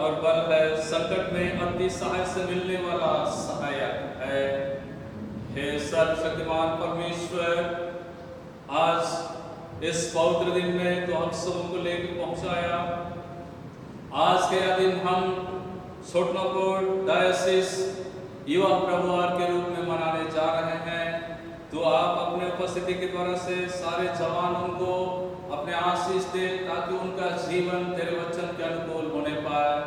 और बल है, संकट में अति सहाय से मिलने वाला सहायक है। हे सर्वशक्तिमान परमेश्वर, आज इस पवित्र दिन में तो हम सबों को लेकर पहुंचाया। आज के यह दिन हम छोटनापुर डायोसिस युवा प्रभुवार के रूप में मनाने जा रहे हैं। तो आप अपने उपस्थिति के द्वारा से सारे जवानों को अपने आशीष दे, ताकि उनका जीवन तेरे वचन के अनुकूल होने पाए।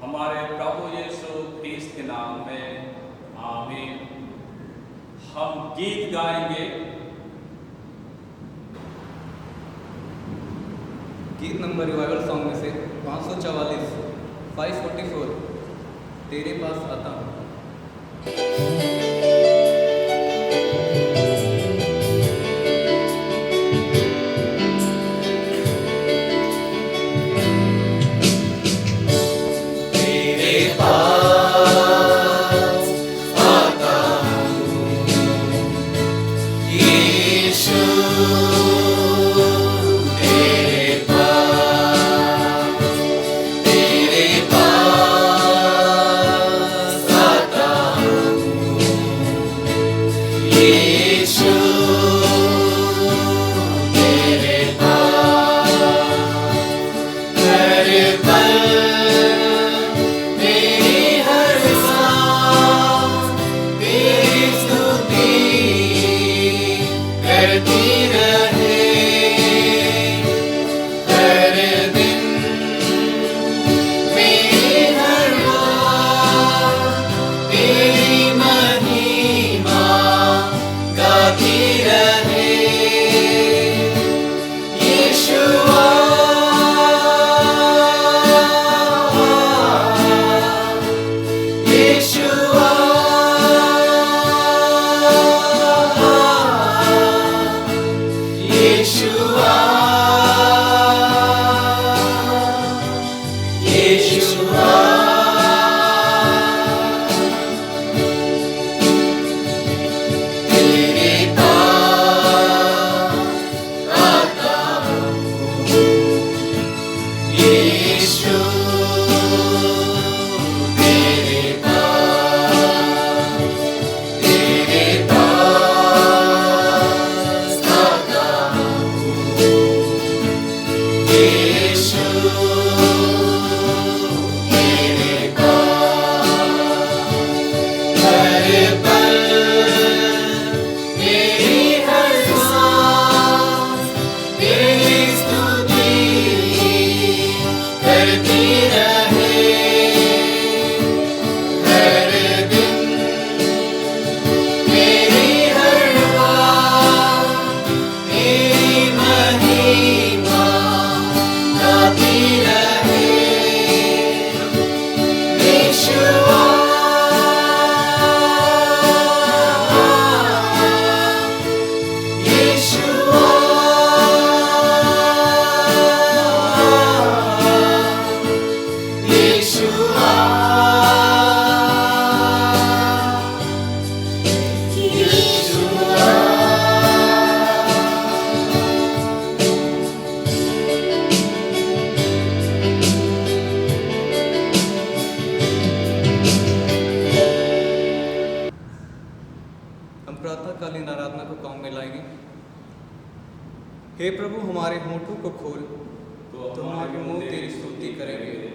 हमारे प्रभु यीशु ख्रीस्त के नाम में आमीन। हम गीत गाएंगे। गीत नंबर रिवाइवल सॉन्ग में से 544 544 तेरे पास आता हूँ। प्रातःकालीन आराधना को काम में लाएंगे। हे प्रभु, हमारे होठों को खोल तो हमारे मुंह तेरी स्तुति करेंगे।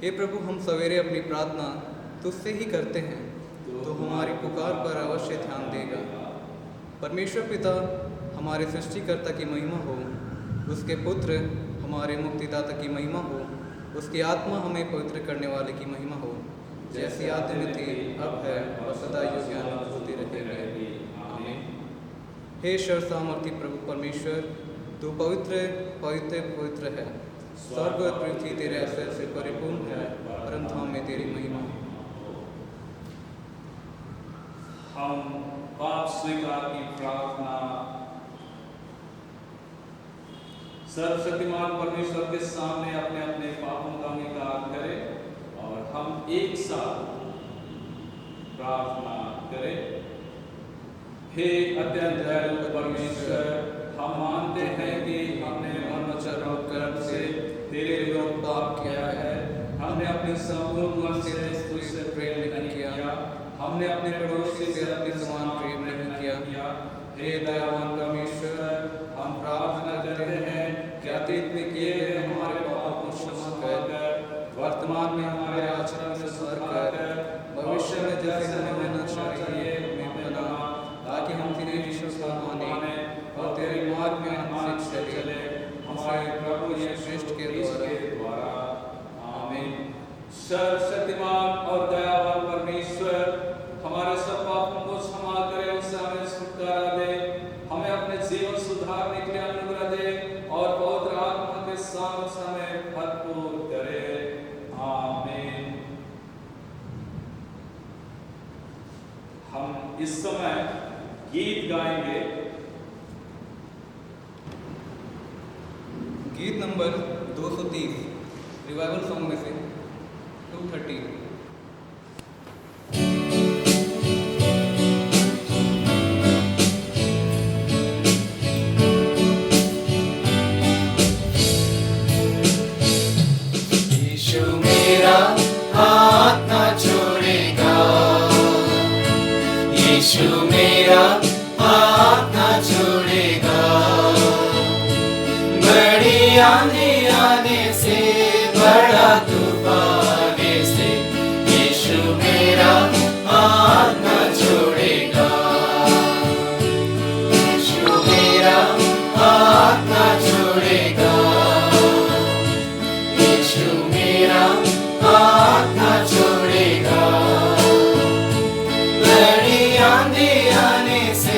हे प्रभु, हम सवेरे अपनी प्रार्थना तुझसे ही करते हैं, तो हमारी पुकार पर अवश्य ध्यान देगा। परमेश्वर पिता हमारे सृष्टिकर्ता की महिमा हो, उसके पुत्र हमारे मुक्तिदाता की महिमा हो, उसकी आत्मा हमें पवित्र करने वाले की महिमा हो, जैसी आदि में थी, अब है और सदा युग होती रहेगी। आमीन। हे सर्वसामर्थी प्रभु परमेश्वर, तू पवित्र पवित्र पवित्र है। स्वर्ग और पृथ्वी तेरे ऐश्वर्य से परिपूर्ण है, परम धाम में तेरी महिमा। हम पाप स्वीकार की प्रार्थना। सर्वशक्तिमान परमेश्वर के सामने अपने अपने पापों का अंगीकार करें और हम एक साथ प्रार्थना करें। हे अत्यंत दयालु परमेश्वर, हम मानते हैं कि हमने मन वचन और कर्म से तेरे विरुद्ध पाप किया है। हमने संपूर्ण मन से तुझसे प्रेम नहीं किया, हमने अपने पड़ोसी से अपने समान प्रेम नहीं किया। हे दयावान परमेश्वर, हम प्रार्थना करते हैं कि अतीत में किए गए हमारे पापों को क्षमा कर, वर्तमान में हमारे आचरण से सुधार कर, भविष्य में जैसे हमें होना चाहिए हमें बना, ताकि हम तेरे ईश्वर को माने और तेरे मार्ग में हमसे चले, हमारे प्रभु यीशु ख्रिस्ट के द्वारा। आमीन। सर्वशक्तिमान और दयावान परमेश्वर, हमारे सब पापों को क्षमा करे, उनसे हमें छुटकारा दे, हमें अपने जीवन सुधारने के लिए अनुग्रह दे और पवित्र आत्मा के साथ हमें भरपूर करे। आमीन। हम इस समय गीत गाएंगे। गीत नंबर 230 रिवाइवल सॉन्ग में से 230। यीशु मेरा हाथ ना छोड़ेगा, यीशु मेरा हाथ ना छोड़ेगा। बड़ी आंधी आने से, बड़ा तूफान आने से, यीशु मेरा हाथ ना छोड़ेगा, यीशु मेरा हाथ ना छोड़ेगा, यीशु मेरा हाथ ना छोड़ेगा। बड़ी आंधी आने से,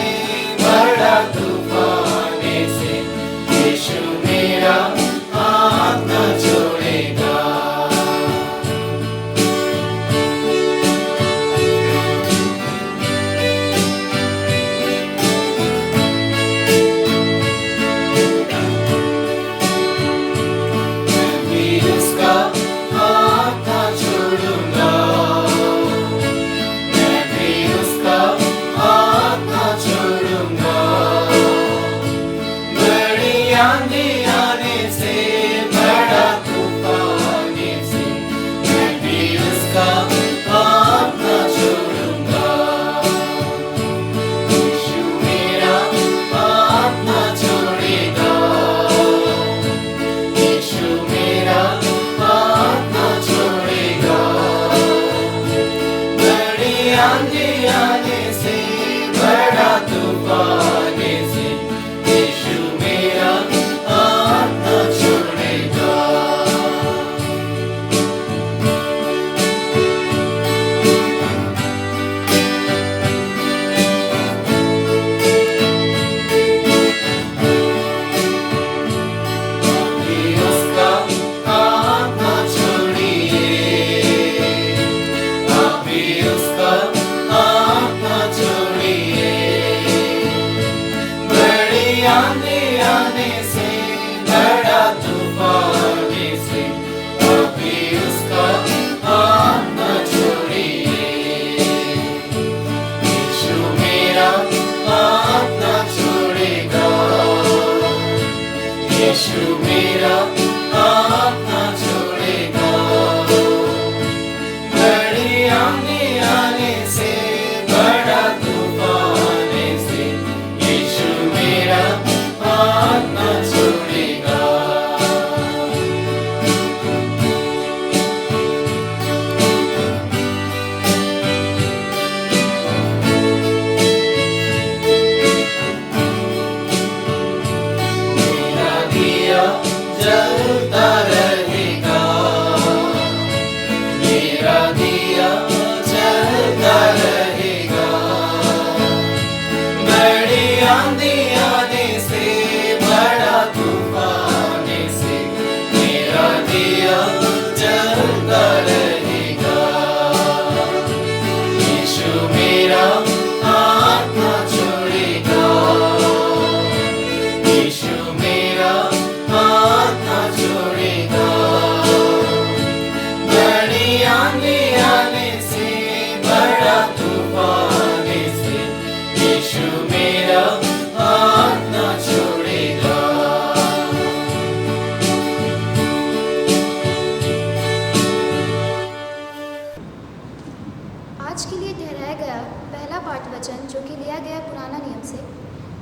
वचन जो कि लिया गया पुराना नियम से,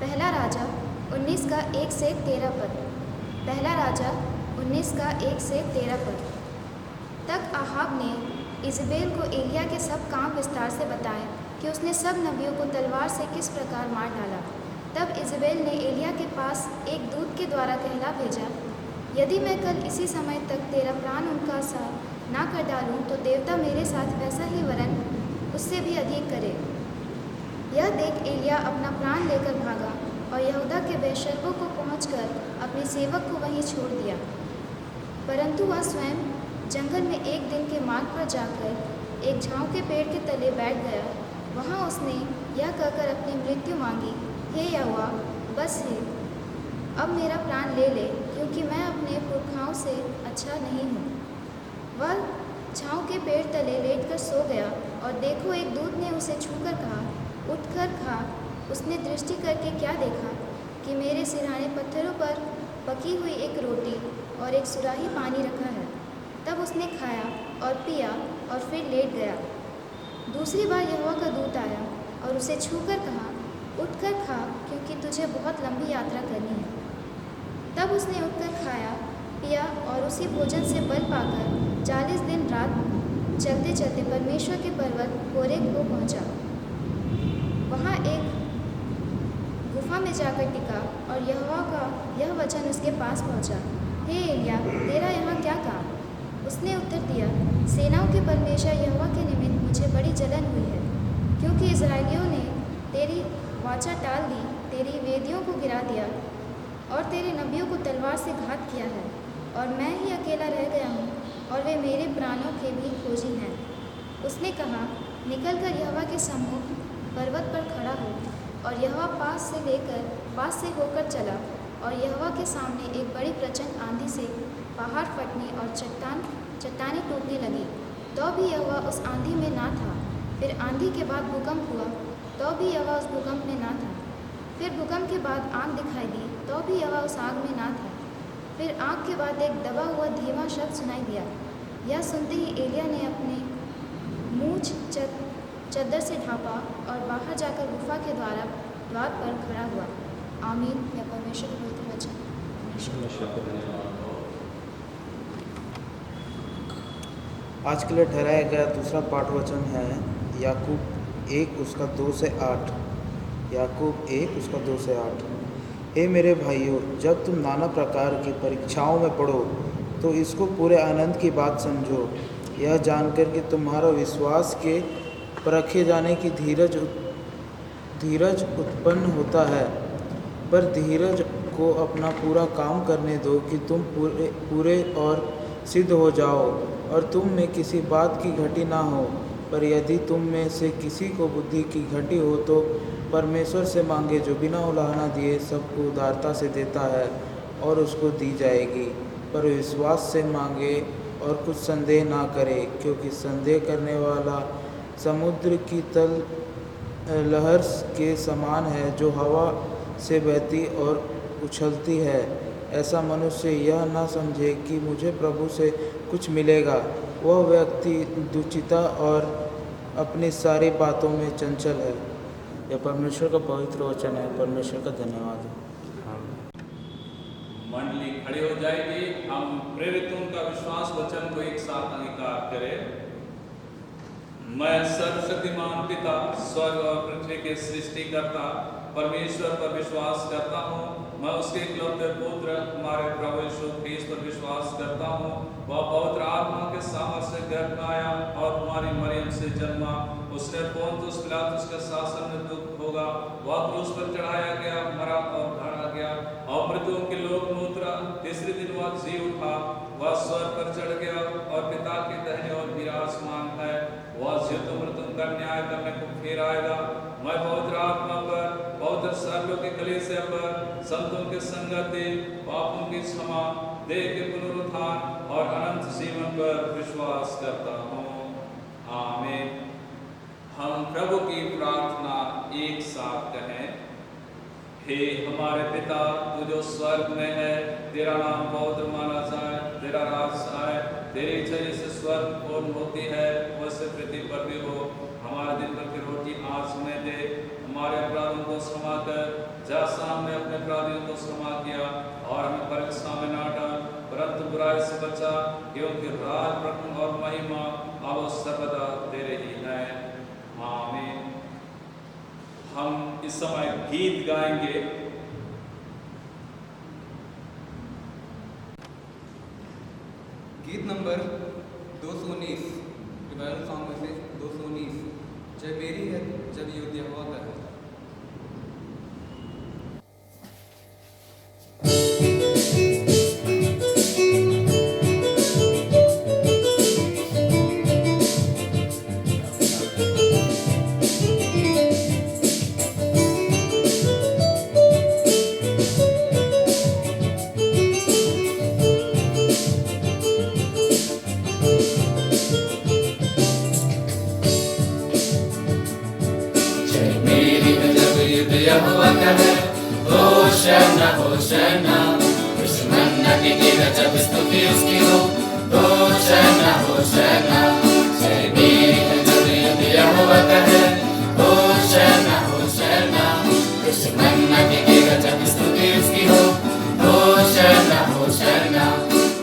पहला राजा 19 का 1 से 13 पद। पहला राजा 19 का 1 से 13 पद। तब आहाब ने इज़बेल को एलिया के सब काम विस्तार से बताए कि उसने सब नबियों को तलवार से किस प्रकार मार डाला। तब इज़बेल ने एलिया के पास एक दूत के द्वारा कहला भेजा, यदि मैं कल इसी समय तक तेरा प्राण उनका सा ना कर डालूं तो देवता मेरे साथ वैसा ही वरन उससे भी अधिक करे। यह देख एलिया अपना प्राण लेकर भागा और यहूदा के बेशर्बों को पहुंचकर अपने सेवक को वहीं छोड़ दिया। परंतु वह स्वयं जंगल में एक दिन के मार्ग पर जाकर एक झाऊ के पेड़ के तले बैठ गया। वहाँ उसने यह कहकर अपनी मृत्यु मांगी, हे यहोवा, बस है, अब मेरा प्राण ले ले, क्योंकि मैं अपने पुरखाओं से अच्छा नहीं हूँ। वह झाऊ के पेड़ तले लेटकर सो गया और देखो एक दूत ने उसे छूकर कहा, उठकर खा। उसने दृष्टि करके क्या देखा कि मेरे सिरहाने पत्थरों पर पकी हुई एक रोटी और एक सुराही पानी रखा है। तब उसने खाया और पिया और फिर लेट गया। दूसरी बार यहोवा का दूत आया और उसे छूकर कहा, उठकर खा, क्योंकि तुझे बहुत लंबी यात्रा करनी है। तब उसने उठकर खाया, पिया और उसी भोजन से बल पाकर 40 दिन रात चलते चलते परमेश्वर के पर्वत होरेब को पहुंचा। वहाँ एक गुफा में जाकर टिका और यहोवा का यह वचन उसके पास पहुंचा, हे एलिया, तेरा यहाँ क्या काम? उसने उत्तर दिया, सेनाओं के परमेश्वर यहोवा के निमित्त मुझे बड़ी जलन हुई है, क्योंकि इस्राएलियों ने तेरी वाचा टाल दी, तेरी वेदियों को गिरा दिया और तेरे नबियों को तलवार से घात किया है, और मैं ही अकेला रह गया हूँ और वे मेरे प्राणों के भी खोजी हैं। उसने कहा, निकलकर यहोवा के सम्मुख पर्वत पर खड़ा हो। और यहोवा पास से होकर चला, और यहोवा के सामने एक बड़ी प्रचंड आंधी से पहाड़ फटने और चट्टानें टूटने लगी, तो भी यहोवा उस आंधी में ना था। फिर आंधी के बाद भूकंप हुआ, तो भी यहोवा उस भूकंप में ना था। फिर भूकंप के बाद आग दिखाई दी, तो भी यहोवा उस आग में ना था। फिर आग के बाद एक दबा हुआ धीमा शब्द सुनाई दिया। यह सुनते ही एलिया ने अपने मुँह चद्दर से ढांपा और बाहर जाकर गुफा के द्वार पर खड़ा हुआ। आमीन। या परमेश्वर के पवित्र वचन। आज के लिए ठहराया गया दूसरा पाठ वचन है याकूब 1 उसका 2 से 8। याकूब 1 उसका 2 से 8। हे मेरे भाइयों, जब तुम नाना प्रकार की परीक्षाओं में पड़ो तो इसको पूरे आनंद की बात समझो, यह जानकर कि तुम्हारा विश्वास के परखे जाने की धीरज उत्पन्न होता है। पर धीरज को अपना पूरा काम करने दो कि तुम पूरे और सिद्ध हो जाओ और तुम में किसी बात की घटी ना हो। पर यदि तुम में से किसी को बुद्धि की घटी हो तो परमेश्वर से मांगे, जो बिना उलाहना दिए सबको उदारता से देता है और उसको दी जाएगी। पर विश्वास से मांगे और कुछ संदेह ना करे, क्योंकि संदेह करने वाला समुद्र की तल लहर के समान है, जो हवा से बहती और उछलती है। ऐसा मनुष्य यह ना समझे कि मुझे प्रभु से कुछ मिलेगा। वह व्यक्ति दुचिता और अपनी सारी बातों में चंचल है। यह परमेश्वर का पवित्र वचन है। परमेश्वर का धन्यवाद है। मंडली खड़ी हो जाएगी। हम प्रेरितों का विश्वास वचन को एक साथ अंगीकार करें। मैं सर्वशक्तिमान पिता, स्वर्ग और पृथ्वी के सृष्टिकर्ता परमेश्वर पर विश्वास करता हूँ। मैं उसके इकलौते पुत्र हमारे प्रभु यीशु ख्रीस्त पर विश्वास करता हूँ। वह पवित्र आत्मा के सामर्थ्य से गर्भ में आया और हमारी मरियम से जन्मा। उसने पोंतुस पिलातुस के शासन में दुख भोगा। वह क्रूस पर चढ़ाया गया, मरा और गाड़ा गया और मृतकों के लोक में उतरा। तीसरे दिन वह जी उठा। वह स्वर्ग पर चढ़ गया और पिता के दाहिने ओर विराजमान है। वह जीवित मृतकों का न्याय करने को फिर आएगा। मैं पवित्र आत्मा पर, पवित्र सर्वों के कलीसिया पर, संतों की संगति, पापों की क्षमा, देह के पुनरुत्थान और अनंत जीवन पर विश्वास करता हूँ। आमीन। हम प्रभु की प्रार्थना एक साथ कहें। हे हमारे पिता, तू जो स्वर्ग में है, तेरा नाम पवित्र माना जाए, तेरा राज आए, तेरी इच्छा जैसे स्वर्ग पूर्ण होती है वैसे पृथ्वी पर भी हो। हमारे दिन भर की रोटी आज हमें दे, हमारे अपराधों को क्षमा कर जैसा हमने अपने अपराधियों को क्षमा किया, और हमें परीक्षा में ना डाल परंतु बुराई से बचा, क्योंकि राज प्रभु और महिमा अब सर्वदा तेरे ही है। आमीन। हम इस समय गीत गाएंगे। गीत नंबर 219, रिवाइवल सॉन्ग में से 219, जब मेरी है जब युद्ध यहोवा का है। यहोवा का है, होशाना होशाना, दुश्मन न टिकेगा जब स्तुति उसकी हो। होशाना होशाना, जय मेरी है जब युद्ध यहोवा का है। होशाना होशाना, दुश्मन न टिकेगा जब स्तुति उसकी हो। होशाना होशाना,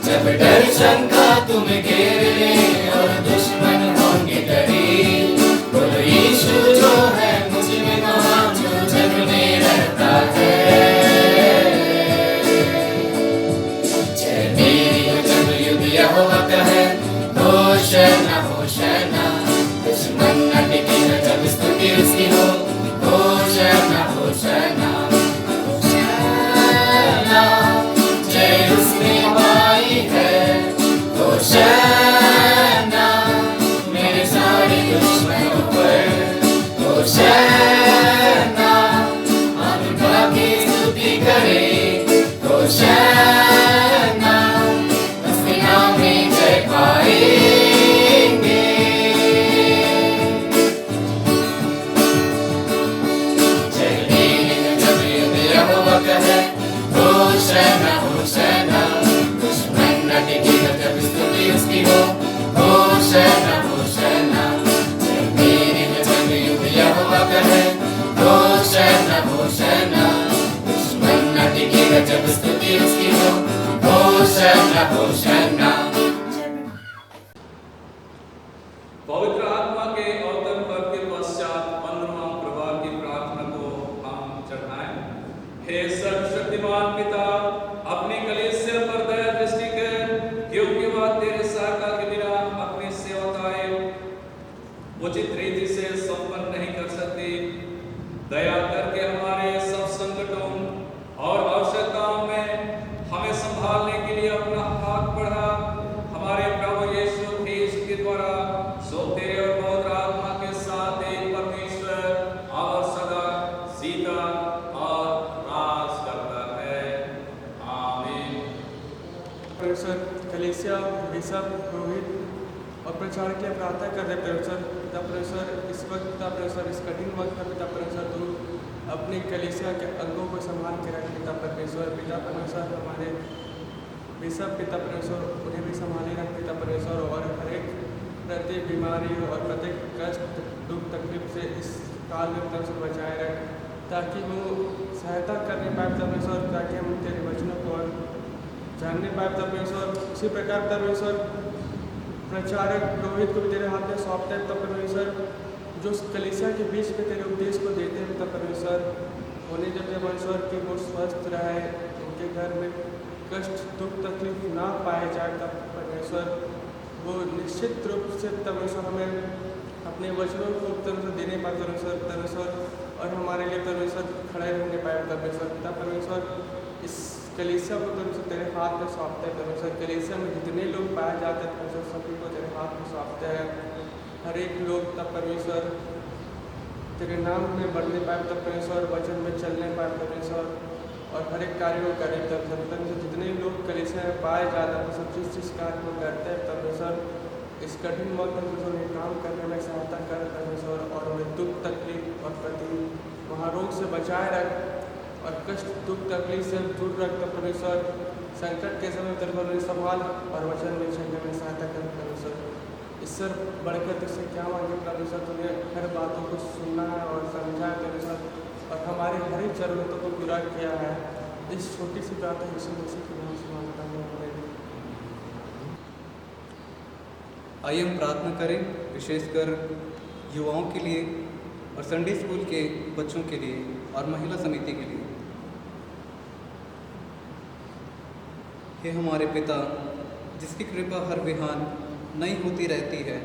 जब डर शंका तुम्हें घेर ले और दुश्मन होंगे करीब, बोलो यीशु जो है मुझ में महान, जो जग में रहता है। जय मेरी हो जब युद्ध यहोवा का है। होशाना होशाना, दुश्मन न टिकेगा जब स्तुति उसकी हो। होशाना होशाना, होशाना, जय उसमें पाई है। होशाना मेरे सारे दुश्मनों पर। होशाना हम की स्तुति करें। होशाना उसके नाम में जय पाएंगे। जय मेरी जब युद्ध यहोवा का है। होशाना होशाना, दुश्मन न टिकेगा जब स्तुति उसकी हो। होशाना होशाना, जय मेरी जब युद्ध यहोवा का है। होशाना होशाना, दुश्मन न टिकेगा जब स्तुति उसकी हो। होशाना होशाना। पवित्र आत्मा के अवतरण पर के पश्चात 15वां प्रभात की प्रार्थना को हम चढ़ाएं। हे सर्वशक्तिमान पिता, अपनी कलीसिया पर दया दृष्टि कर, क्योंकि वह तेरे सहायता के बिना अपनी सेवकाएं उचित रीति से संपन्न नहीं कर सकती। दया करके हमारे सब संकटों और आवश्यकताओं में हमें संभालने के लिए अपना हाथ बढ़ा। हमारे प्रभु यीशु ख्रीस्त के द्वारा सो तेरे और पवित्र आत्मा के साथ एक परमेश्वर और सदा सीधा और राज करता है। आमीन। प्रोफेसर कलेसिया बिशप रोहित और प्रचारक के प्रार्थना कर रहे पिता प्रोफेसर इस वक्त पिता प्रोफेसर इस कठिन वक्त में पिता प्रोफेसर तू अपनी कलेसिया के अंगों को संभाल के रख पिता परमेश्वर हमारे बिशप पिता परमेश्वर उन्हें भी संभाले रख पिता परमेश्वर, और हर एक प्रत्येक बीमारी और प्रत्येक कष्ट दुख तकलीफ से इस काल में परमेश्वर बचाए रख, ताकि वो सहायता करने पाए पिता परमेश्वर, ताकि हम तेरे वचनों को और जानने पाए पिता परमेश्वर। उसी प्रकार पिता परमेश्वर प्रचारक रोहित को भी तेरे हाथ में सौंपते हैं पिता परमेश्वर, जो कलीसिया के बीच में तेरे उपदेश को देते हैं पिता परमेश्वर। उन्हें जब परमेश्वर कि वो स्वस्थ रहे, उनके घर में कष्ट दुख तकलीफ ना पाए जाए पिता परमेश्वर, वो निश्चित रूप से पिता परमेश्वर हमें अपने वचनों को परमेश्वर देने पाए परमेश्वर, और हमारे लिए परमेश्वर खड़े रहने पाए पिता परमेश्वर। इस कलीसिया को परमेश्वर तेरे हाथ में सौंपते हैं परमेश्वर। कलीसिया में जितने लोग पाए जाते हैं परमेश्वर, सभी को तेरे हाथ में सौंपते हैं। हर एक लोग तब परमेश्वर तेरे नाम में बढ़ने पाए तब परमेश्वर, वचन में चलने पाए परमेश्वर, और हर एक कार्य को करें तब परमेश्वर। जितने लोग कलीसिया में पाए जाते हैं सब जिस कार्य को करते हैं परमेश्वर, इस कठिन वक्त में परमेश्वर उन्हें काम करने में सहायता कर परमेश्वर, और उन्हें दुख तकलीफ और प्रति महारोग से बचाए रख, और कष्ट दुख तकलीफ से दूर रख परमेश्वर। संकट के समय तेरे को संभाल और वचन में चलने में सहायता कर प्रभु सर। इससे बढ़कर तुझसे क्या मांगे प्रभु सर, तुम्हें हर बातों को सुनना है और समझा है प्रभु सर, और हमारी हर एक ज़रूरतों को पूरा किया है। इस छोटी सी प्रार्थना यीशु मसीह के नाम से मांगता हूँ। आइए हम प्रार्थना करें, विशेषकर युवाओं के लिए और संडे स्कूल के बच्चों के लिए और महिला समिति के लिए। हे हमारे पिता, जिसकी कृपा हर विहान नई होती रहती है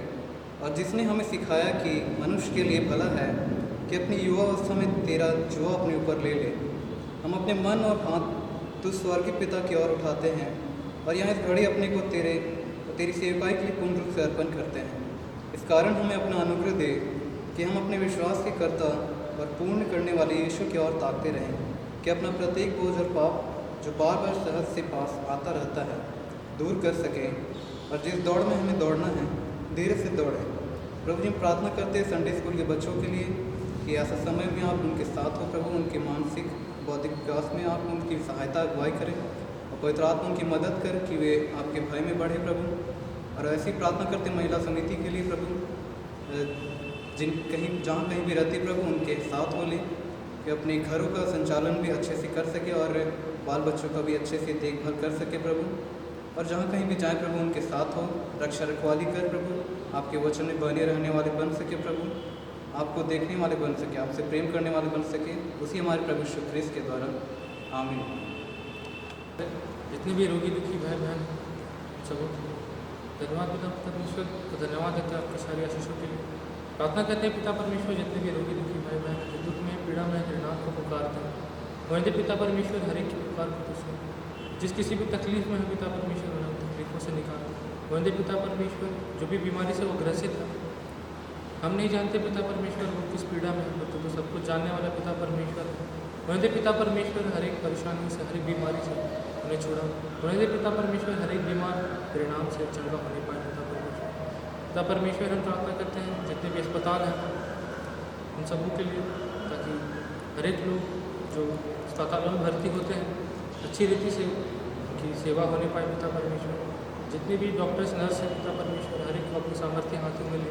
और जिसने हमें सिखाया कि मनुष्य के लिए भला है कि अपनी युवावस्था में तेरा जुआ अपने ऊपर ले ले। हम अपने मन और हाथ तुझ स्वर्गीय पिता की ओर उठाते हैं और यहाँ इस घड़ी अपने को तेरी सेवकाई के लिए पूर्ण रूप से अर्पण करते हैं। इस कारण हमें अपना अनुग्रह दे कि हम अपने विश्वास के कर्ता और पूर्ण करने वाले यीशु की ओर ताकते रहें, कि अपना प्रत्येक बोझ और पाप जो बार बार सहज से पास आता रहता है दूर कर सकें और जिस दौड़ में हमें दौड़ना है धीरे से दौड़ें। प्रभु जी, हम प्रार्थना करते हैं संडे स्कूल के बच्चों के लिए कि ऐसा समय में आप उनके साथ हो प्रभु, उनके मानसिक बौद्धिक विकास में आप उनकी सहायता अगुवाई करें और पवित्र आत्मा उनकी मदद करें कि वे आपके भय में बढ़े प्रभु। और ऐसी प्रार्थना करते हैं महिला समिति के लिए प्रभु, जहाँ कहीं भी रहती प्रभु उनके साथ हो लें कि अपने घरों का संचालन भी अच्छे से कर सके और बाल बच्चों का भी अच्छे से देखभाल कर सके प्रभु। और जहाँ कहीं भी जाए प्रभु उनके साथ हो, रक्षा रखवाली कर प्रभु, आपके वचन में बने रहने वाले बन सके प्रभु, आपको देखने वाले बन सके, आपसे प्रेम करने वाले बन सके, उसी हमारे प्रभु यीशु ख्रीस्त के द्वारा, आमीन। जितने भी रोगी दुखी भाई बहन सबको धन्यवाद पिता परमेश्वर को, धन्यवाद देते हैं आपके सारी आशीषों के लिए। प्रार्थना करते हैं पिता परमेश्वर, जितने भी रोगी दुखी भाई बहन जो दुख में पीड़ा में निर्णाम को पुकारते हैं, वहीं पिता परमेश्वर हर एक की पुकार को तुझसे, जिस किसी भी तकलीफ में है पिता परमेश्वर उन्हें तकलीफों से निकाल। वहीं पिता परमेश्वर जो भी बीमारी से वो ग्रसित है, हम नहीं जानते पिता परमेश्वर वो किस पीड़ा में है, तो सब कुछ जानने वाला पिता परमेश्वर है। वहीं पिता परमेश्वर हर एक परेशानी से, हर एक बीमारी से उन्हें छोड़ा। वहीं पिता परमेश्वर हर एक बीमार परिणाम से चंगा होने पाए पिता परमेश्वर। पिता परमेश्वर हम प्रार्थना करते हैं जितने भी अस्पताल हैं उन सबों के लिए, ताकि हर एक लोग जो अस्पतालों में भर्ती होते हैं अच्छी रीति से उनकी सेवा होने पाए पिता परमेश्वर। जितने भी डॉक्टर्स नर्स हैं पिता परमेश्वर हर एक को अपनी सामर्थ्य हाथों में ले,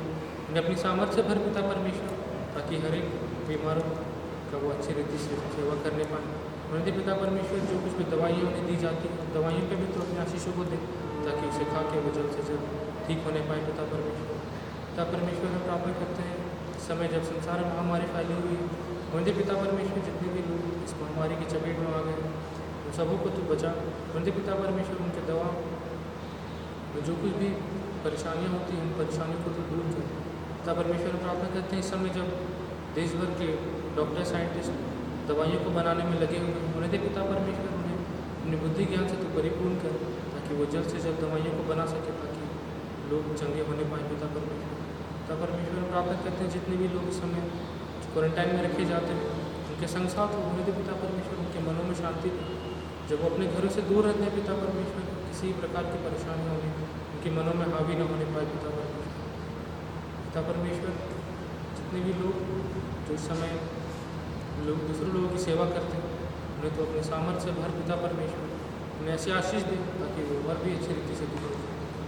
उन्हें अपनी सामर्थ्य भर पिता परमेश्वर, ताकि हर एक बीमारों का वो अच्छी रीति से सेवा करने पाए। उन्हें पिता परमेश्वर जो कुछ भी दवाइयाँ उन्हें दी जाती हैं, दवाइयों पे भी तो अपने आशीषों को दें, ताकि उसे खा के वो जल्द से जल्द ठीक होने पाए पिता परमेश्वर। पिता परमेश्वर हम प्रार्थना करते हैं इस समय जब संसार में महामारी फैली हुई है, उन्हें पिता परमेश्वर जितने भी लोग इस महामारी की चपेट में आ गए उन सबों को तू बचा। उन्हें पिता परमेश्वर उनके दवा में जो कुछ भी परेशानियाँ होती हैं उन परेशानियों को तो दूर कर। पिता परमेश्वर प्रार्थना करते हैं इस समय जब देश भर के डॉक्टर साइंटिस्ट दवाइयों को बनाने में लगे हुए हैं, उन्हें पिता परमेश्वर उन्हें अपनी बुद्धि ज्ञान से तो परिपूर्ण कर, ताकि वो जल्द से जल्द दवाइयों को बना सके, ताकि लोग चंगे होने पाए पिता परमेश्वर। पिता परमेश्वर प्रार्थना करते हैं जितने भी लोग इस समय क्वारंटाइन में रखे जाते हैं उनके संग साथ हो, उन्हें पिता परमेश्वर उनके मनों में शांति दे। जब वो अपने घरों से दूर रहते हैं पिता परमेश्वर, किसी प्रकार की परेशानी होने उनके मनों में हावी न होने पाए पिता परमेश्वर। पिता परमेश्वर जितने भी लोग जो इस समय लोग दूसरे लोगों की सेवा करते हैं उन्हें तो अपने सामर्थ्य से भर पिता परमेश्वर, उन्हें ऐसी आशीष दे ताकि वो और भी अच्छी रीति से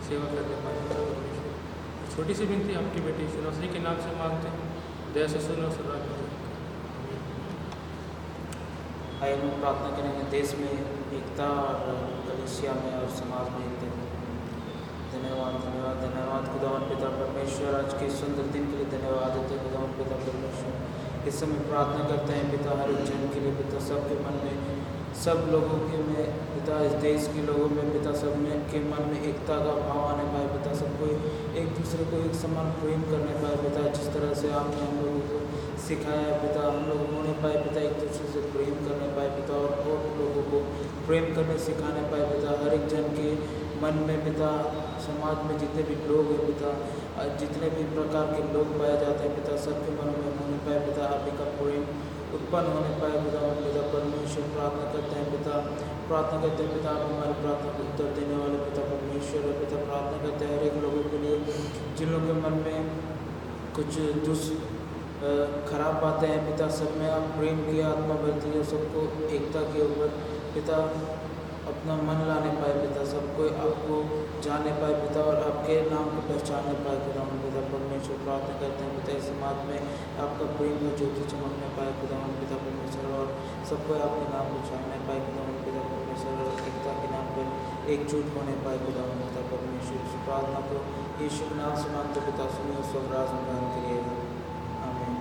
सेवा करने पाए पिता परमेश्वर। छोटी सी विनती आपकी बेटी सुनश्री के नाम से मांगते हैं, दया से सुनो सदा। आइए हम प्रार्थना करेंगे देश में एकता और कलीसिया में और समाज में एकता। धन्यवाद धन्यवाद धन्यवाद खुदावन पिता परमेश्वर, आज के सुंदर दिन के लिए धन्यवाद देते हैं खुदावन पिता परमेश्वर। इस समय प्रार्थना करते हैं पिता हर एक जन के लिए पिता, सबके मन में सब लोगों के में पिता, इस देश के लोगों में पिता, सब में के मन में एकता का भाव आने पाए पिता, सबको एक दूसरे को एक समान प्रेम करने पाए पिता, जिस तरह से आपने हम लोगों को सिखाया पिता, हम लोग होने पाए पिता, एक दूसरे से प्रेम करने पाए पिता और लोगों को प्रेम करने सिखाने पाए पिता। हर एक जन के मन में पिता, समाज में जितने भी लोग हैं पिता, जितने भी प्रकार के लोग पाए जाते हैं पिता, सबके मन में होने पाए पिता आप ही का प्रेम उत्पन्न होने पाए पिता। और पिता परमेश्वर प्रार्थना करते हैं पिता, प्रार्थना करते हैं पिता, आप हमारी प्रार्थना को उत्तर देने वाले पिता परमेश्वर है पिता। प्रार्थना करते हैं हर एक लोगों के लिए जिन लोगों के मन में कुछ खराब बातें हैं पिता, सब में आप प्रेम की आत्मा भरती है, सबको एकता के ऊपर पिता अपना मन लाने पाए पिता, सब कोई आपको जाने पाए पिता और आपके नाम को पहचानने पाए पिता पिता परमेश्वर। प्रार्थना करते हैं पिता इस समाज में आपका प्रेम का ज्योति चमकने पाए पिता परमेश्वर, और सब कोई आपके नाम को जानने पाए पिता परमेश्वर, और एकता के नाम पर एकजुट होने पाए पिता परमेश्वर। इस प्रार्थना को यीशु के नाम से मांगते पिता, सुनिए स्वर्गराज में ग्रहण करिएगा। आमीन।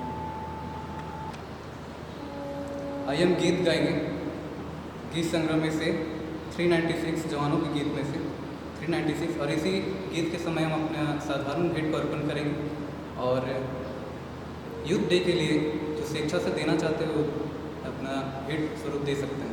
आइए हम गीत गाएंगे, गीत संग्रह में से 396 जवानों के गीत में से 396, और इसी गीत के समय हम अपना साधारण भेंट को अर्पण करेंगे। और यूथ डे के लिए जो स्वेच्छा से देना चाहते हो अपना भेंट स्वरूप दे सकते हैं।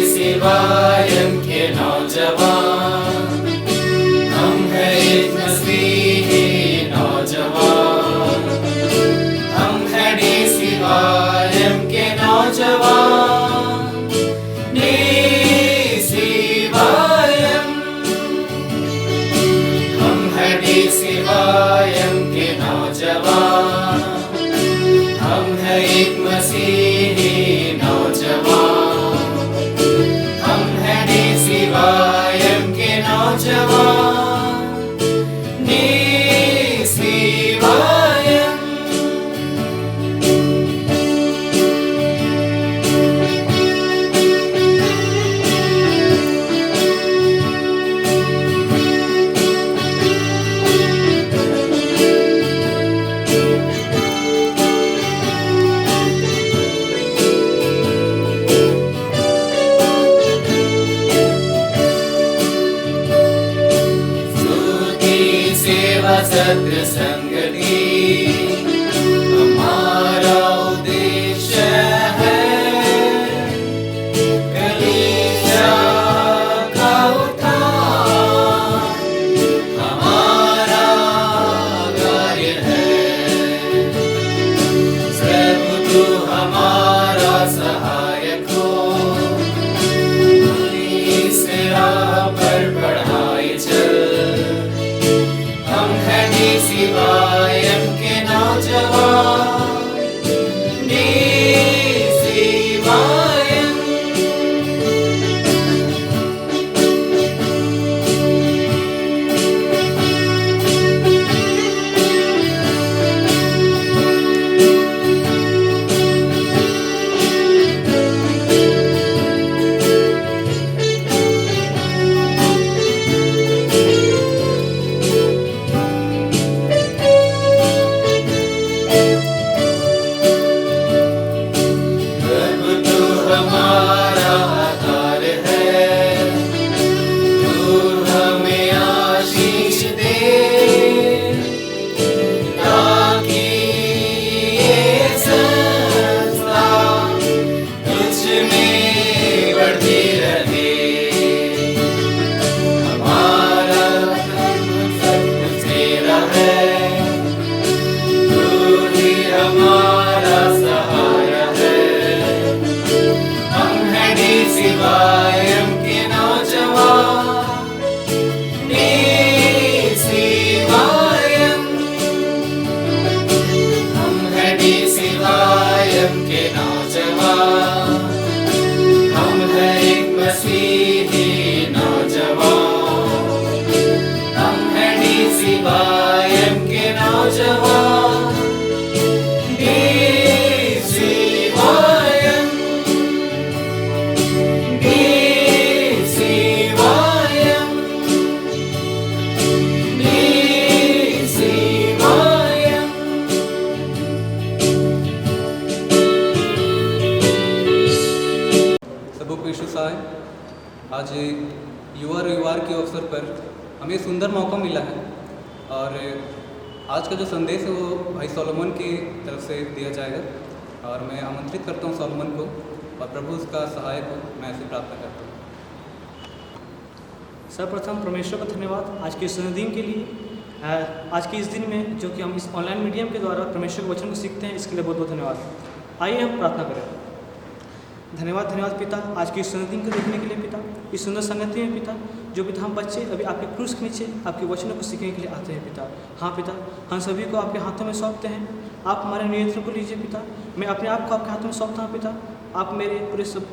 शिवायम के नौजवान, हम हैं एक मसीही नौजवान, हम हैं शिवायम के नौजवान, शिवायम, हम हैं शिवायम के नौजवान, हम हैं एक मसीही नौजवान, शिवायम के नौजवान, शिवायम। सत्य संगति हमारा उद्देश्य है, कलीसिया का उत्थान हमारा कार्य है। प्रभु तू हमारा सहायक हो, इस राह पर बढ़ाए चल, हम हैं शिवायम के नौजवान, शिवायम। शिवायम के नौजवान, शिवायम, हम हैं शिवायम के नौजवान, हम हैं एक मसीही नौजवान, हम हैं शिवायम के नौजवान, शिवायम। आज युवा रविवार के अवसर पर हमें सुंदर मौका मिला है, और आज का जो संदेश है वो भाई सोलोमन की तरफ से दिया जाएगा, और मैं आमंत्रित करता हूँ सोलोमन को, और प्रभु उसका सहायक हो, मैं ऐसे प्रार्थना करता हूँ। सर्वप्रथम परमेश्वर का धन्यवाद आज के इस दिन के लिए, आज के इस दिन में जो कि हम इस ऑनलाइन मीडियम के द्वारा परमेश्वर के वचन को सीखते हैं, इसके लिए बहुत बहुत धन्यवाद। आइए हम प्रार्थना करें। धन्यवाद पिता, आज की इस सुंदर दिन को देखने के लिए पिता, इस सुंदर संगति में पिता, जो पिता हम बच्चे अभी आपके क्रूस के नीचे आपके वचनों को सीखने के लिए आते हैं पिता। हाँ पिता, हम सभी को आपके हाथों में सौंपते हैं, आप हमारे नियंत्रण को लीजिए पिता। मैं अपने आप को आपके हाथों में सौंपता हूँ पिता, आप मेरे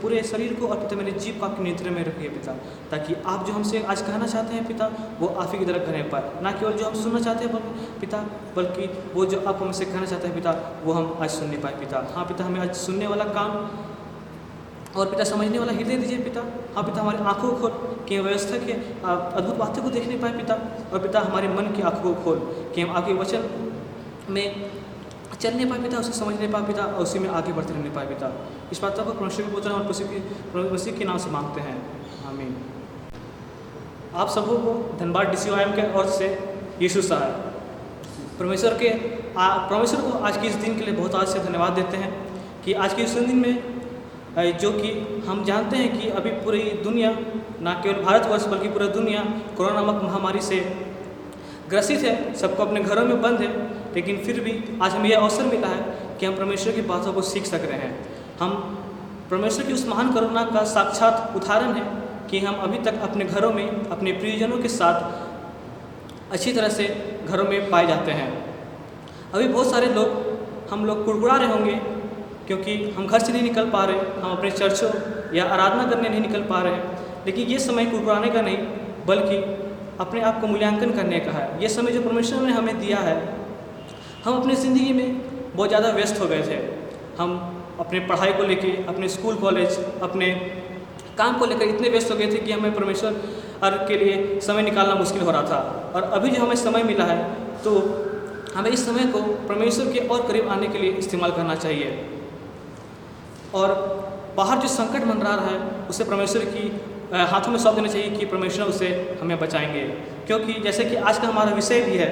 पूरे शरीर को और पिता मेरे जीव को आपके नियंत्रण में रखिए पिता, ताकि आप जो हमसे आज कहना चाहते हैं पिता वो आप ही की तरह कहने पाए, ना केवल जो हम सुनना चाहते हैं पिता, बल्कि वो जो आप हमसे कहना चाहते हैं पिता वो हम आज सुनने पाए पिता। हाँ पिता, हमें आज सुनने वाला काम और पिता समझने वाला हृदय दीजिए पिता। हाँ पिता, हमारी आंखों को खोल कि हम व्यवस्था के अद्भुत बातों को देखने पाए पिता, और पिता हमारे मन की आंखों को खोल कि हम आपके वचन में चलने पाए पिता, उसे समझने पाए पिता, और उसी में आगे बढ़ते रहने पाए पिता। इस बातों को परमेश्वर के पुत्र और मसीह के नाम से मांगते हैं, आमीन। आप सबों को धनबाद DCOIM के ओर से यीशु सहाय परमेश्वर को आज के इस दिन के लिए बहुत आज से धन्यवाद देते हैं कि आज के इस दिन में जो कि हम जानते हैं कि अभी पूरी दुनिया, ना केवल भारतवर्ष बल्कि पूरी दुनिया कोरोना नामक महामारी से ग्रसित है, सबको अपने घरों में बंद है, लेकिन फिर भी आज हमें यह अवसर मिला है कि हम परमेश्वर की बातों को सीख सक रहे हैं। हम परमेश्वर की उस महान करुणा का साक्षात उदाहरण है कि हम अभी तक अपने घरों में अपने प्रियजनों के साथ अच्छी तरह से घरों में पाए जाते हैं। अभी बहुत सारे हम लोग कुड़कुड़ा रहे होंगे क्योंकि हम घर से नहीं निकल पा रहे, हम अपने चर्चों या आराधना करने नहीं निकल पा रहे हैं, लेकिन ये समय कुड़कुड़ाने का नहीं बल्कि अपने आप को मूल्यांकन करने का है। ये समय जो परमेश्वर ने हमें दिया है, हम अपनी ज़िंदगी में बहुत ज़्यादा व्यस्त हो गए थे। हम अपने पढ़ाई को लेके, अपने स्कूल कॉलेज, अपने काम को लेकर इतने व्यस्त हो गए थे कि हमें परमेश्वर के लिए समय निकालना मुश्किल हो रहा था। और अभी जो हमें समय मिला है तो हमें इस समय को परमेश्वर के और करीब आने के लिए इस्तेमाल करना चाहिए। और बाहर जो संकट मंडरा रहा है उसे परमेश्वर की हाथों में सौंप देना चाहिए कि परमेश्वर उसे हमें बचाएंगे, क्योंकि जैसे कि आज का हमारा विषय भी है,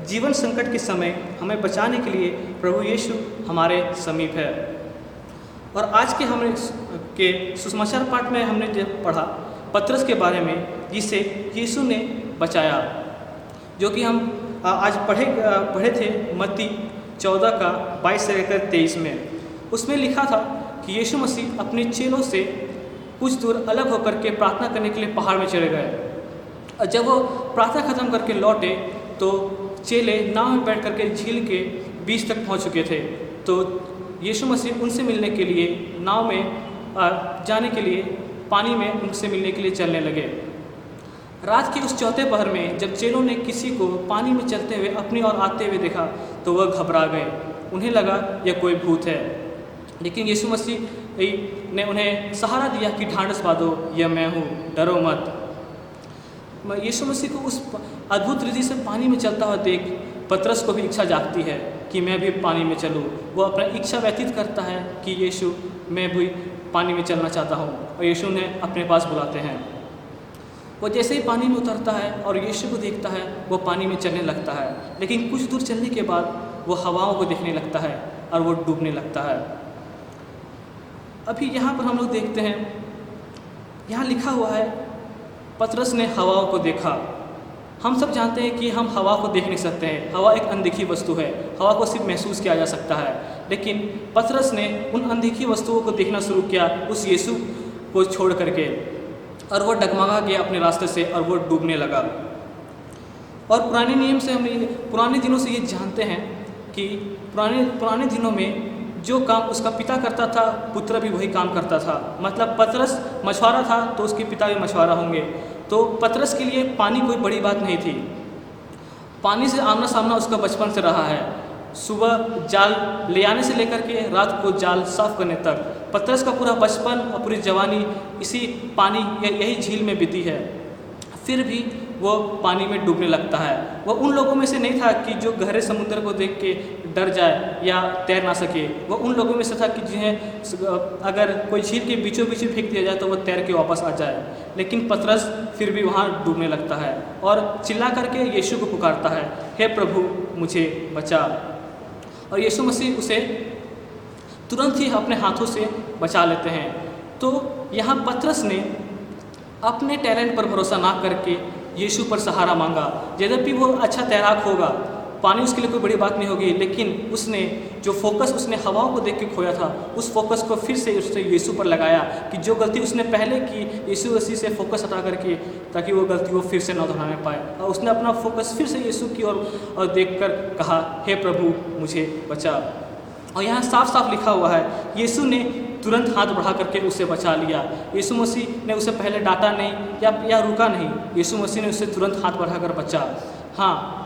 जीवन संकट के समय हमें बचाने के लिए प्रभु यीशु हमारे समीप है। और आज के सुसमाचार पाठ में हमने जब पढ़ा पतरस के बारे में, जिसे यीशु ने बचाया, जो कि हम आज पढ़े थे मत्ती 14 का 22 से लेकर 23 में। उसमें लिखा था कि यीशु मसीह अपने चेलों से कुछ दूर अलग होकर के प्रार्थना करने के लिए पहाड़ में चले गए, और जब वो प्रार्थना खत्म करके लौटे तो चेले नाव में बैठ करके झील के बीच तक पहुंच चुके थे। तो यीशु मसीह उनसे मिलने के लिए नाव में जाने के लिए पानी में उनसे मिलने के लिए चलने लगे। रात के उस चौथे पहर में जब चेलों ने किसी को पानी में चलते हुए अपनी ओर आते हुए देखा तो वह घबरा गए, उन्हें लगा यह कोई भूत है। लेकिन यीशु मसीह ने उन्हें सहारा दिया कि ढांढस बांधो, यह मैं हूँ, डरो मत। यीशु मसीह को उस अद्भुत रीति से पानी में चलता हुआ देख पतरस को भी इच्छा जागती है कि मैं भी पानी में चलूँ। वो अपना इच्छा व्यतीत करता है कि यीशु मैं भी पानी में चलना चाहता हूँ, और यीशु ने अपने पास बुलाते हैं। वो जैसे ही पानी में उतरता है और यीशु को देखता है, वो पानी में चलने लगता है, लेकिन कुछ दूर चलने के बाद वो हवाओं को देखने लगता है और वो डूबने लगता है। अभी यहाँ पर हम लोग देखते हैं, यहाँ लिखा हुआ है पतरस ने हवाओं को देखा। हम सब जानते हैं कि हम हवा को देख नहीं सकते हैं, हवा एक अनदेखी वस्तु है, हवा को सिर्फ महसूस किया जा सकता है। लेकिन पतरस ने उन अनदेखी वस्तुओं को देखना शुरू किया उस यीशु को छोड़ करके, और वो डगमगा गया अपने रास्ते से और वो डूबने लगा। और पुराने दिनों से ये जानते हैं कि पुराने दिनों में जो काम उसका पिता करता था पुत्र भी वही काम करता था। मतलब पतरस मछुआरा था तो उसके पिता भी मछुआरा होंगे। तो पतरस के लिए पानी कोई बड़ी बात नहीं थी, पानी से आमना सामना उसका बचपन से रहा है। सुबह जाल ले आने से लेकर के रात को जाल साफ करने तक पतरस का पूरा बचपन और पूरी जवानी इसी पानी यही झील में बीती है। फिर भी वो पानी में डूबने लगता है। वो उन लोगों में से नहीं था कि जो गहरे समुद्र को देख के डर जाए या तैर ना सके। वो उन लोगों में से था कि जिन्हें अगर कोई झील के बीचों बीच फेंक दिया जाए तो वो तैर के वापस आ जाए। लेकिन पतरस फिर भी वहाँ डूबने लगता है और चिल्ला करके यीशु को पुकारता है, हे प्रभु मुझे बचा। और यीशु मसीह उसे तुरंत ही अपने हाथों से बचा लेते हैं। तो यहाँ पतरस ने अपने टैलेंट पर भरोसा ना करके यीशु पर सहारा मांगा। यद्यपि वो अच्छा तैराक होगा पानी उसके लिए कोई बड़ी बात नहीं होगी, लेकिन उसने जो फोकस उसने हवाओं को देख के खोया था, उस फोकस को फिर से उसने यीशु पर लगाया कि जो गलती उसने पहले की यीशु मसीह से फोकस हटा करके, ताकि वो गलती वो फिर से न दोहराने पाए। और उसने अपना फोकस फिर से यीशु की ओर और देखकर कहा, हे प्रभु मुझे बचा। और यहाँ साफ साफ लिखा हुआ है, यीशु ने तुरंत हाथ बढ़ा करके उसे बचा लिया। यीशु मसीह ने उसे पहले डांटा नहीं या रुका नहीं, यीशु मसीह ने उसे तुरंत हाथ बढ़ाकर बचा। हाँ,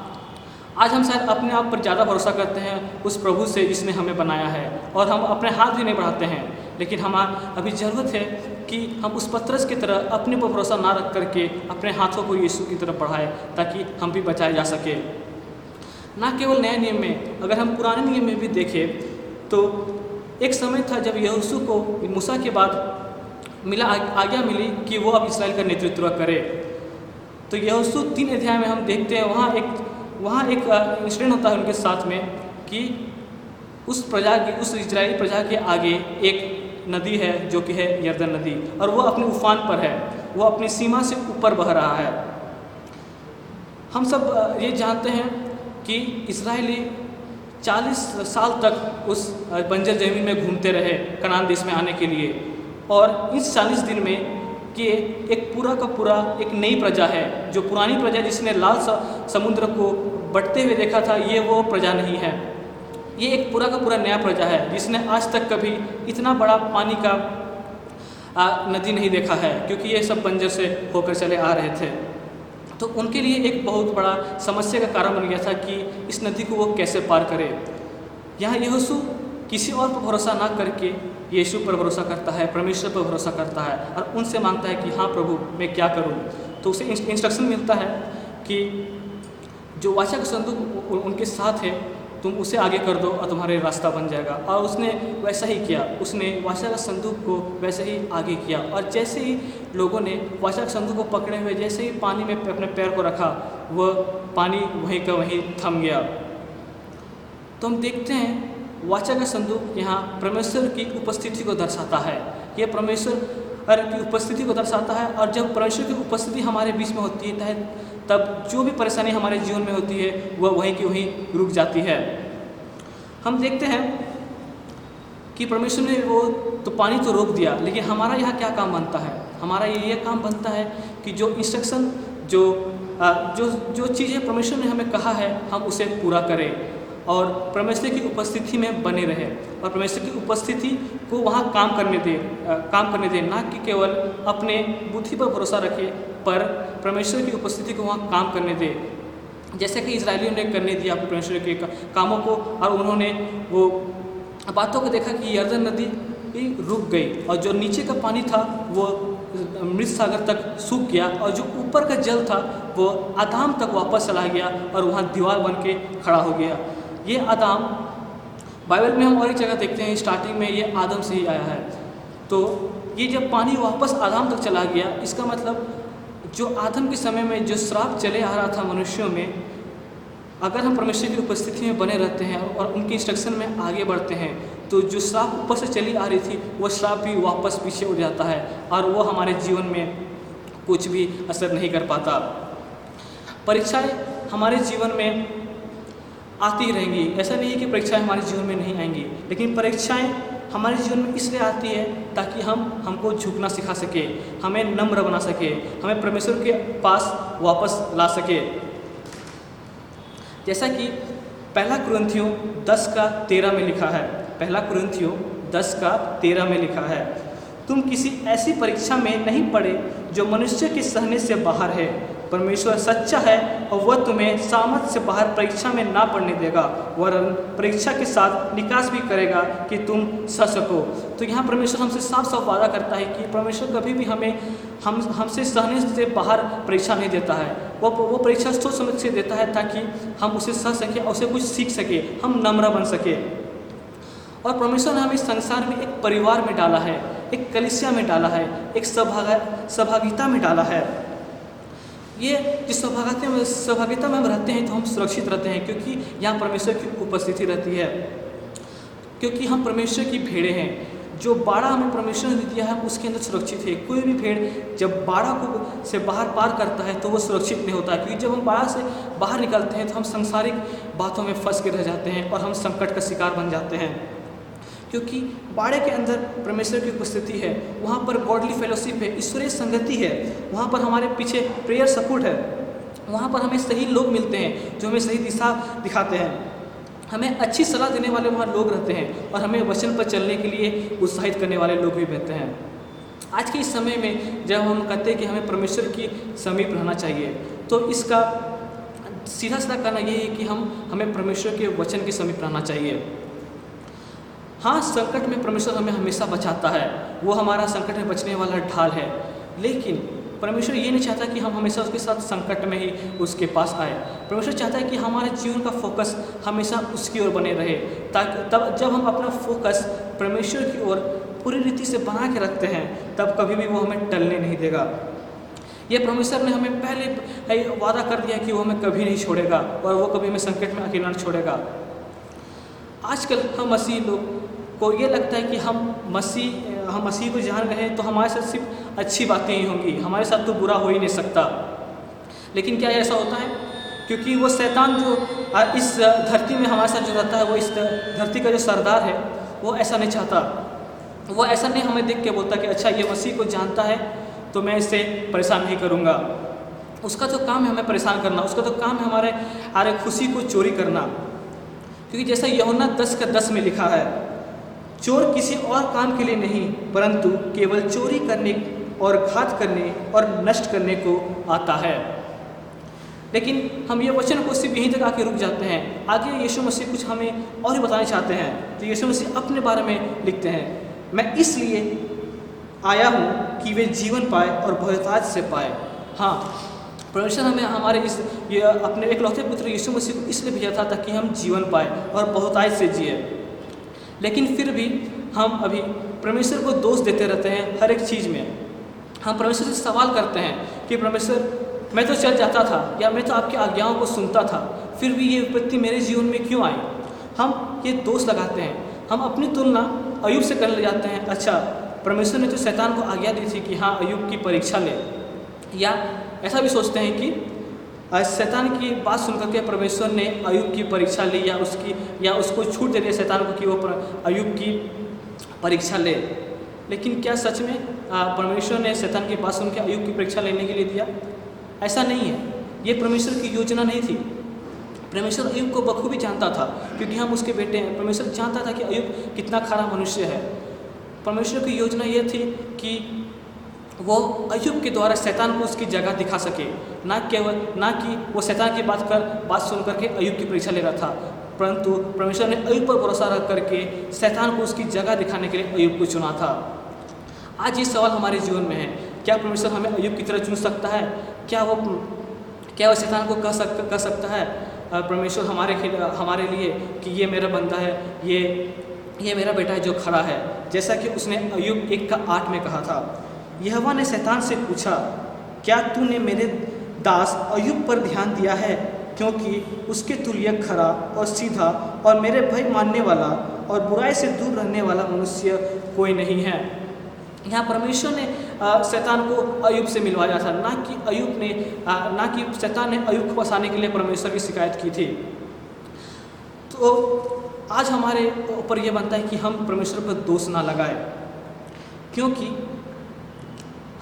आज हम शायद अपने आप पर ज़्यादा भरोसा करते हैं उस प्रभु से जिसने हमें बनाया है, और हम अपने हाथ भी नहीं बढ़ाते हैं। लेकिन हमारा अभी ज़रूरत है कि हम उस पतरस की तरह अपने पर भरोसा ना रख करके अपने हाथों को यीशु की तरफ बढ़ाएं, ताकि हम भी बचाए जा सके। ना केवल नए नियम में, अगर हम पुराने नियम में भी देखें तो एक समय था जब यहोशू को मूसा के बाद आज्ञा मिली कि वो अब इस्राएल का नेतृत्व करे। तो यहोशू 3 अध्याय में हम देखते हैं, वहाँ एक इंसिडेंट होता है उनके साथ में कि उस इजरायली प्रजा के आगे एक नदी है जो कि है यरदन नदी, और वो अपने उफान पर है, वो अपनी सीमा से ऊपर बह रहा है। हम सब ये जानते हैं कि इजरायली 40 साल तक उस बंजर ज़मीन में घूमते रहे कनान देश में आने के लिए, और इस 40 दिन में कि एक पूरा का पूरा एक नई प्रजा है। जो पुरानी प्रजा जिसने लाल समुद्र को बटते हुए देखा था, ये वो प्रजा नहीं है। ये एक पूरा का पूरा नया प्रजा है जिसने आज तक कभी इतना बड़ा पानी का नदी नहीं देखा है, क्योंकि ये सब बंजर से होकर चले आ रहे थे। तो उनके लिए एक बहुत बड़ा समस्या का कारण बन गया था कि इस नदी को वो कैसे पार करे। यहाँ यहोशू किसी और पर भरोसा ना करके यीशु पर भरोसा करता है, परमेश्वर पर भरोसा करता है, और उनसे मांगता है कि हाँ प्रभु मैं क्या करूँ। तो उसे इंस्ट्रक्शन मिलता है कि जो वाचा का संदूक उनके साथ है, तुम उसे आगे कर दो और तुम्हारे रास्ता बन जाएगा। और उसने वैसा ही किया, उसने वाचा का संदूक को वैसे ही आगे किया, और जैसे ही लोगों ने वाचा का संदूक को पकड़े हुए जैसे ही पानी में अपने पैर को रखा, वह पानी वहीं का वहीं थम गया। तो हम देखते हैं वाचा का संदूक यहाँ परमेश्वर की उपस्थिति को दर्शाता है। ये परमेश्वर की उपस्थिति को दर्शाता है, और जब परमेश्वर की उपस्थिति हमारे बीच में होती है तब जो भी परेशानी हमारे जीवन में होती है वह वहीं की वहीं रुक जाती है। हम देखते हैं कि परमेश्वर ने वो तो पानी तो रोक दिया, लेकिन हमारा यहाँ क्या काम बनता है? हमारा ये काम बनता है कि जो इंस्ट्रक्शन जो चीज़ें परमेश्वर ने हमें कहा है हम उसे पूरा करें, और परमेश्वर की उपस्थिति में बने रहे, और परमेश्वर की उपस्थिति को वहाँ काम करने दें, ना कि केवल अपने बुद्धि पर भरोसा रखें, पर परमेश्वर की उपस्थिति को वहाँ काम करने दें। जैसे कि इजरायलियों ने करने दिया परमेश्वर के कामों को, और उन्होंने वो बातों को देखा कि यरदन नदी रुक गई, और जो नीचे का पानी था वो मृत सागर तक सूख गया, और जो ऊपर का जल था वो आदाम तक वापस चला गया और वहाँ दीवार बन के खड़ा हो गया। ये आदम बाइबल में हम और एक जगह देखते हैं, स्टार्टिंग में ये आदम से ही आया है। तो ये जब पानी वापस आदम तक चला गया, इसका मतलब जो आदम के समय में जो श्राप चले आ रहा था मनुष्यों में, अगर हम परमेश्वर की उपस्थिति में बने रहते हैं और उनके इंस्ट्रक्शन में आगे बढ़ते हैं, तो जो श्राप ऊपर से चली आ रही थी वो श्राप भी वापस पीछे उड़ जाता है, और वो हमारे जीवन में कुछ भी असर नहीं कर पाता। परीक्षाएं हमारे जीवन में आती रहेंगी, ऐसा नहीं है कि परीक्षाएं हमारे जीवन में नहीं आएंगी, लेकिन परीक्षाएं हमारे जीवन में इसलिए आती है ताकि हमको झुकना सिखा सके, हमें नम्र बना सके, हमें परमेश्वर के पास वापस ला सके। जैसा कि 1 कुरिन्थियों 10:13 में लिखा है, 1 कुरिन्थियों 10:13 में लिखा है, तुम किसी ऐसी परीक्षा में नहीं पड़े जो मनुष्य के सहने से बाहर है। परमेश्वर सच्चा है और वह तुम्हें सामर्थ से बाहर परीक्षा में ना पड़ने देगा, वरन परीक्षा के साथ निकास भी करेगा कि तुम सह सको। तो यहाँ परमेश्वर हमसे साफ साफ वादा करता है कि परमेश्वर कभी भी हमसे सहने से बाहर परीक्षा नहीं देता है। वो परीक्षा सोच समझ से देता है ताकि हम उसे सह सके और उसे कुछ सीख सके, हम नम्र बन सके। और परमेश्वर ने हमें इस संसार में एक परिवार में डाला है, एक कलीसिया में डाला है, एक सहभागिता में डाला है। ये जिस सहभागिता में हम रहते हैं तो हम सुरक्षित रहते हैं, क्योंकि यहाँ परमेश्वर की उपस्थिति रहती है, क्योंकि हम परमेश्वर की भेड़ें हैं। जो बाड़ा हमें परमेश्वर ने दिया है उसके अंदर सुरक्षित है। कोई भी भेड़ जब बाड़ा को से बाहर पार करता है तो वो सुरक्षित नहीं होता है, क्योंकि जब हम बाड़ा से बाहर निकलते हैं तो हम सांसारिक बातों में फंस के रह जाते हैं और हम संकट का शिकार बन जाते हैं। क्योंकि बाड़े के अंदर परमेश्वर की उपस्थिति है, वहाँ पर गॉडली फेलोशिप है, ईश्वरीय संगति है, वहाँ पर हमारे पीछे प्रेयर सपोर्ट है, वहाँ पर हमें सही लोग मिलते हैं जो हमें सही दिशा दिखाते हैं, हमें अच्छी सलाह देने वाले वहाँ लोग रहते हैं और हमें वचन पर चलने के लिए उत्साहित करने वाले लोग भी रहते हैं। आज के इस समय में जब हम कहते हैं कि हमें परमेश्वर की समीप रहना चाहिए, तो इसका सीधा सीधा कहना यही है कि हमें परमेश्वर के वचन के समीप रहना चाहिए। हाँ, संकट में परमेश्वर हमें हमेशा बचाता है, वो हमारा संकट में बचने वाला ढाल है, लेकिन परमेश्वर ये नहीं चाहता कि हम हमेशा उसके साथ संकट में ही उसके पास आए। परमेश्वर चाहता है कि हमारे जीवन का फोकस हमेशा उसकी ओर बने रहे, ताकि तब जब हम अपना फोकस परमेश्वर की ओर पूरी रीति से बना के रखते हैं तब कभी भी वो हमें टलने नहीं देगा। ये परमेश्वर ने हमें पहले वादा कर दिया कि वो हमें कभी नहीं छोड़ेगा और वो कभी हमें संकट में अकेला नहीं छोड़ेगा। आजकल हम मसीह लोग को ये लगता है कि हम मसीह को जान गए हैं तो हमारे साथ सिर्फ अच्छी बातें ही होंगी, हमारे साथ तो बुरा हो ही नहीं सकता। लेकिन क्या ऐसा होता है? क्योंकि वो शैतान जो इस धरती में हमारे साथ जो रहता है, वो इस धरती का जो सरदार है, वो ऐसा नहीं चाहता। वो ऐसा नहीं हमें देख के बोलता कि अच्छा ये मसीह को जानता है तो मैं इससे परेशान नहीं करूँगा। उसका तो काम है हमें परेशान करना, उसका तो काम है हमारे खुशी को चोरी करना। क्योंकि जैसा यूहन्ना 10:10 में लिखा है, चोर किसी और काम के लिए नहीं परंतु केवल चोरी करने और घात करने और नष्ट करने को आता है। लेकिन हम ये वचन को सिर्फ यहीं तक आके रुक जाते हैं। आगे यीशु मसीह कुछ हमें और ही बताना चाहते हैं। तो यीशु मसीह अपने बारे में लिखते हैं, मैं इसलिए आया हूँ कि वे जीवन पाए और बहुतायत से पाए। हाँ, परमेश्वर हमें हमारे अपने एकलौते पुत्र यीशु मसीह को इसलिए भेजा था ताकि हम जीवन पाए और बहुतायत से जिए। लेकिन फिर भी हम अभी परमेश्वर को दोष देते रहते हैं हर एक चीज़ में। हम परमेश्वर से सवाल करते हैं कि परमेश्वर मैं तो चल जाता था या मैं तो आपकी आज्ञाओं को सुनता था, फिर भी ये विपत्ति मेरे जीवन में क्यों आई? हम ये दोष लगाते हैं। हम अपनी तुलना अय्यूब से करने जाते हैं। अच्छा, परमेश्वर ने तो शैतान को आज्ञा दी थी कि हाँ अय्यूब की परीक्षा ले, या ऐसा भी सोचते हैं कि शैतान की बात सुनकर के परमेश्वर ने अय्यूब की परीक्षा ली या उसको छूट दे दिया शैतान को कि वो अय्यूब की परीक्षा ले। लेकिन क्या सच में परमेश्वर ने शैतान की बात सुन के अय्यूब की परीक्षा लेने के लिए दिया? ऐसा नहीं है, ये परमेश्वर की योजना नहीं थी। परमेश्वर अय्यूब को बखूबी जानता था क्योंकि हम उसके बेटे हैं। परमेश्वर जानता था कि अय्यूब कितना खराब मनुष्य है। परमेश्वर की योजना ये थी कि वो अय्यूब के द्वारा शैतान को उसकी जगह दिखा सके, ना कि वो शैतान की बात सुन करके अय्यूब की परीक्षा ले रहा था, परंतु परमेश्वर ने अय्यूब पर भरोसा रख करके शैतान को उसकी जगह दिखाने के लिए अय्यूब को चुना था। आज ये सवाल हमारे जीवन में है, क्या परमेश्वर हमें अय्यूब की तरह चुन सकता है? क्या वो शैतान को कह सकता है परमेश्वर हमारे लिए कि ये मेरा बंदा है, ये मेरा बेटा है जो खड़ा है, जैसा कि उसने अय्यूब 1:8 में कहा था। यहोवा ने शैतान से पूछा, क्या तूने मेरे दास अय्यूब पर ध्यान दिया है, क्योंकि उसके तुल्य खरा और सीधा और मेरे भय मानने वाला और बुराई से दूर रहने वाला मनुष्य कोई नहीं है। यहाँ परमेश्वर ने शैतान को अय्यूब से मिलवाया था, ना कि शैतान ने अय्यूब को फंसाने के लिए परमेश्वर की शिकायत की थी। तो आज हमारे ऊपर यह बनता है कि हम परमेश्वर पर दोष ना लगाएं, क्योंकि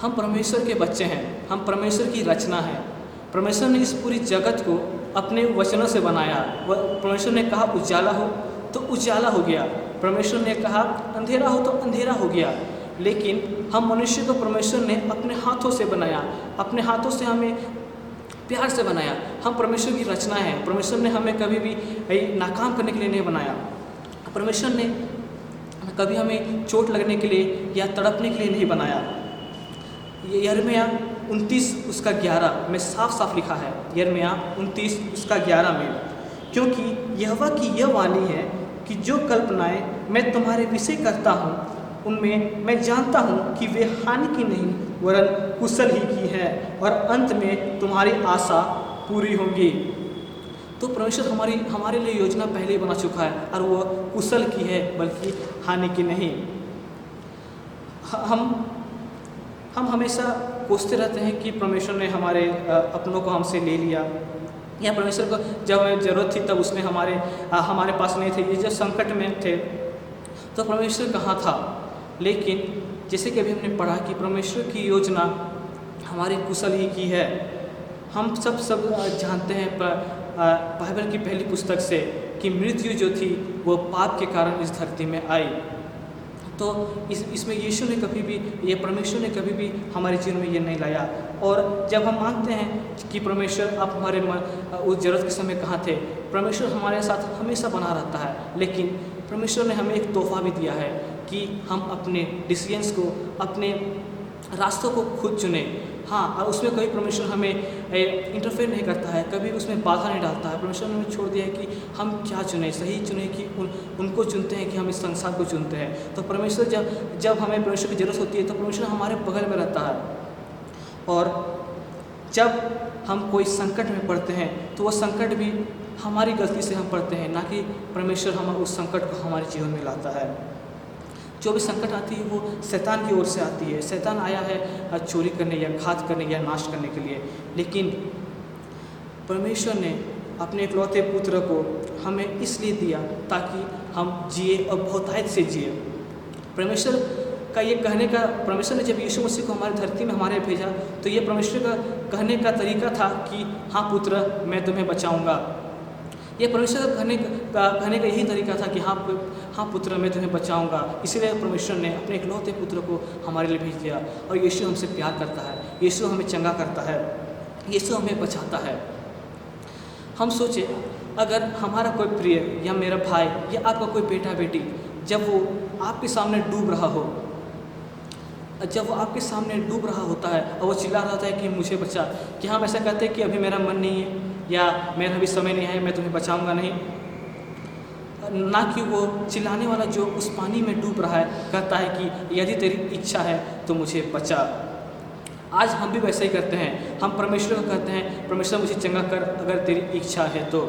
हम परमेश्वर के बच्चे हैं, हम परमेश्वर की रचना है। परमेश्वर ने इस पूरी जगत को अपने वचनों से बनाया। परमेश्वर ने कहा उजाला हो तो उजाला हो गया, परमेश्वर ने कहा अंधेरा हो तो अंधेरा हो गया। लेकिन हम मनुष्य को परमेश्वर ने अपने हाथों से बनाया, अपने हाथों से हमें प्यार से बनाया। हम परमेश्वर की रचना है। परमेश्वर ने हमें कभी भी नाकाम करने के लिए नहीं बनाया। परमेश्वर ने कभी हमें चोट लगने के लिए या तड़पने के लिए नहीं बनाया। यिर्मयाह 29:11 में साफ लिखा है, यिर्मयाह 29:11 में, क्योंकि यहोवा की यह वाणी है कि जो कल्पनाएं मैं तुम्हारे विषय करता हूँ उनमें मैं जानता हूँ कि वे हानि की नहीं वरन कुशल ही की है, और अंत में तुम्हारी आशा पूरी होगी। तो परमेश्वर हमारे लिए योजना पहले ही बना चुका है और वो कुशल की है बल्कि हानि की नहीं। हम हमेशा कोसते रहते हैं कि परमेश्वर ने हमारे अपनों को हमसे ले लिया, या परमेश्वर को जब हमें ज़रूरत थी तब उसने हमारे पास नहीं थे, ये जब संकट में थे तो परमेश्वर कहाँ था। लेकिन जैसे कि अभी हमने पढ़ा कि परमेश्वर की योजना हमारी कुशल ही की है। हम सब जानते हैं बाइबल की पहली पुस्तक से कि मृत्यु जो थी वो पाप के कारण इस धरती में आई। तो इसमें यीशु ने कभी भी, ये परमेश्वर ने कभी भी हमारे जीवन में ये नहीं लाया। और जब हम मानते हैं कि परमेश्वर आप हमारे उस ज़रूरत के समय कहाँ थे, परमेश्वर हमारे साथ हमेशा बना रहता है। लेकिन परमेश्वर ने हमें एक तोहफा भी दिया है कि हम अपने डिसीजंस को, अपने रास्तों को खुद चुने। हाँ, और उसमें कोई परमेश्वर हमें इंटरफेयर नहीं करता है, कभी उसमें बाधा नहीं डालता है। परमेश्वर ने हमें छोड़ दिया है कि हम क्या चुने, सही चुने कि उनको चुनते हैं कि हम इस संसार को चुनते हैं। तो परमेश्वर जब हमें परमेश्वर की ज़रूरत होती है तो परमेश्वर हमारे बगल में रहता है। और जब हम कोई संकट में पड़ते हैं तो वो संकट भी हमारी गलती से हम पड़ते हैं, ना कि परमेश्वर हम उस संकट को हमारे जीवन में लाता है। जो भी संकट आती है वो शैतान की ओर से आती है। शैतान आया है चोरी करने या घात करने या नाश करने के लिए, लेकिन परमेश्वर ने अपने इकलौते पुत्र को हमें इसलिए दिया ताकि हम जिए और बहुतायत से जिए। परमेश्वर का ये कहने का, परमेश्वर ने जब यीशु मसीह को हमारी धरती में हमारे भेजा तो ये परमेश्वर का कहने का तरीका था कि हाँ पुत्र, मैं तुम्हें बचाऊँगा। ये परमेश्वर का कहने का यही तरीका था कि हाँ पुत्र, मैं तुम्हें बचाऊंगा। इसीलिए परमेश्वर ने अपने इकलौते पुत्र को हमारे लिए भेज दिया। और यीशु हमसे प्यार करता है, यीशु हमें चंगा करता है, यीशु हमें बचाता है। हम सोचे अगर हमारा कोई प्रिय या मेरा भाई या आपका कोई बेटा बेटी जब वो आपके सामने डूब रहा हो, जब वो आपके सामने डूब रहा होता है और वो चिल्ला रहा होता है कि मुझे बचा, कि हम ऐसा कहते हैं कि अभी मेरा मन नहीं है या मेरा अभी समय नहीं है, मैं तुम्हें बचाऊंगा नहीं। ना कि वो चिल्लाने वाला जो उस पानी में डूब रहा है कहता है कि यदि तेरी इच्छा है तो मुझे बचा। आज हम भी वैसे ही करते हैं, हम परमेश्वर को कहते हैं परमेश्वर मुझे चंगा कर अगर तेरी इच्छा है तो।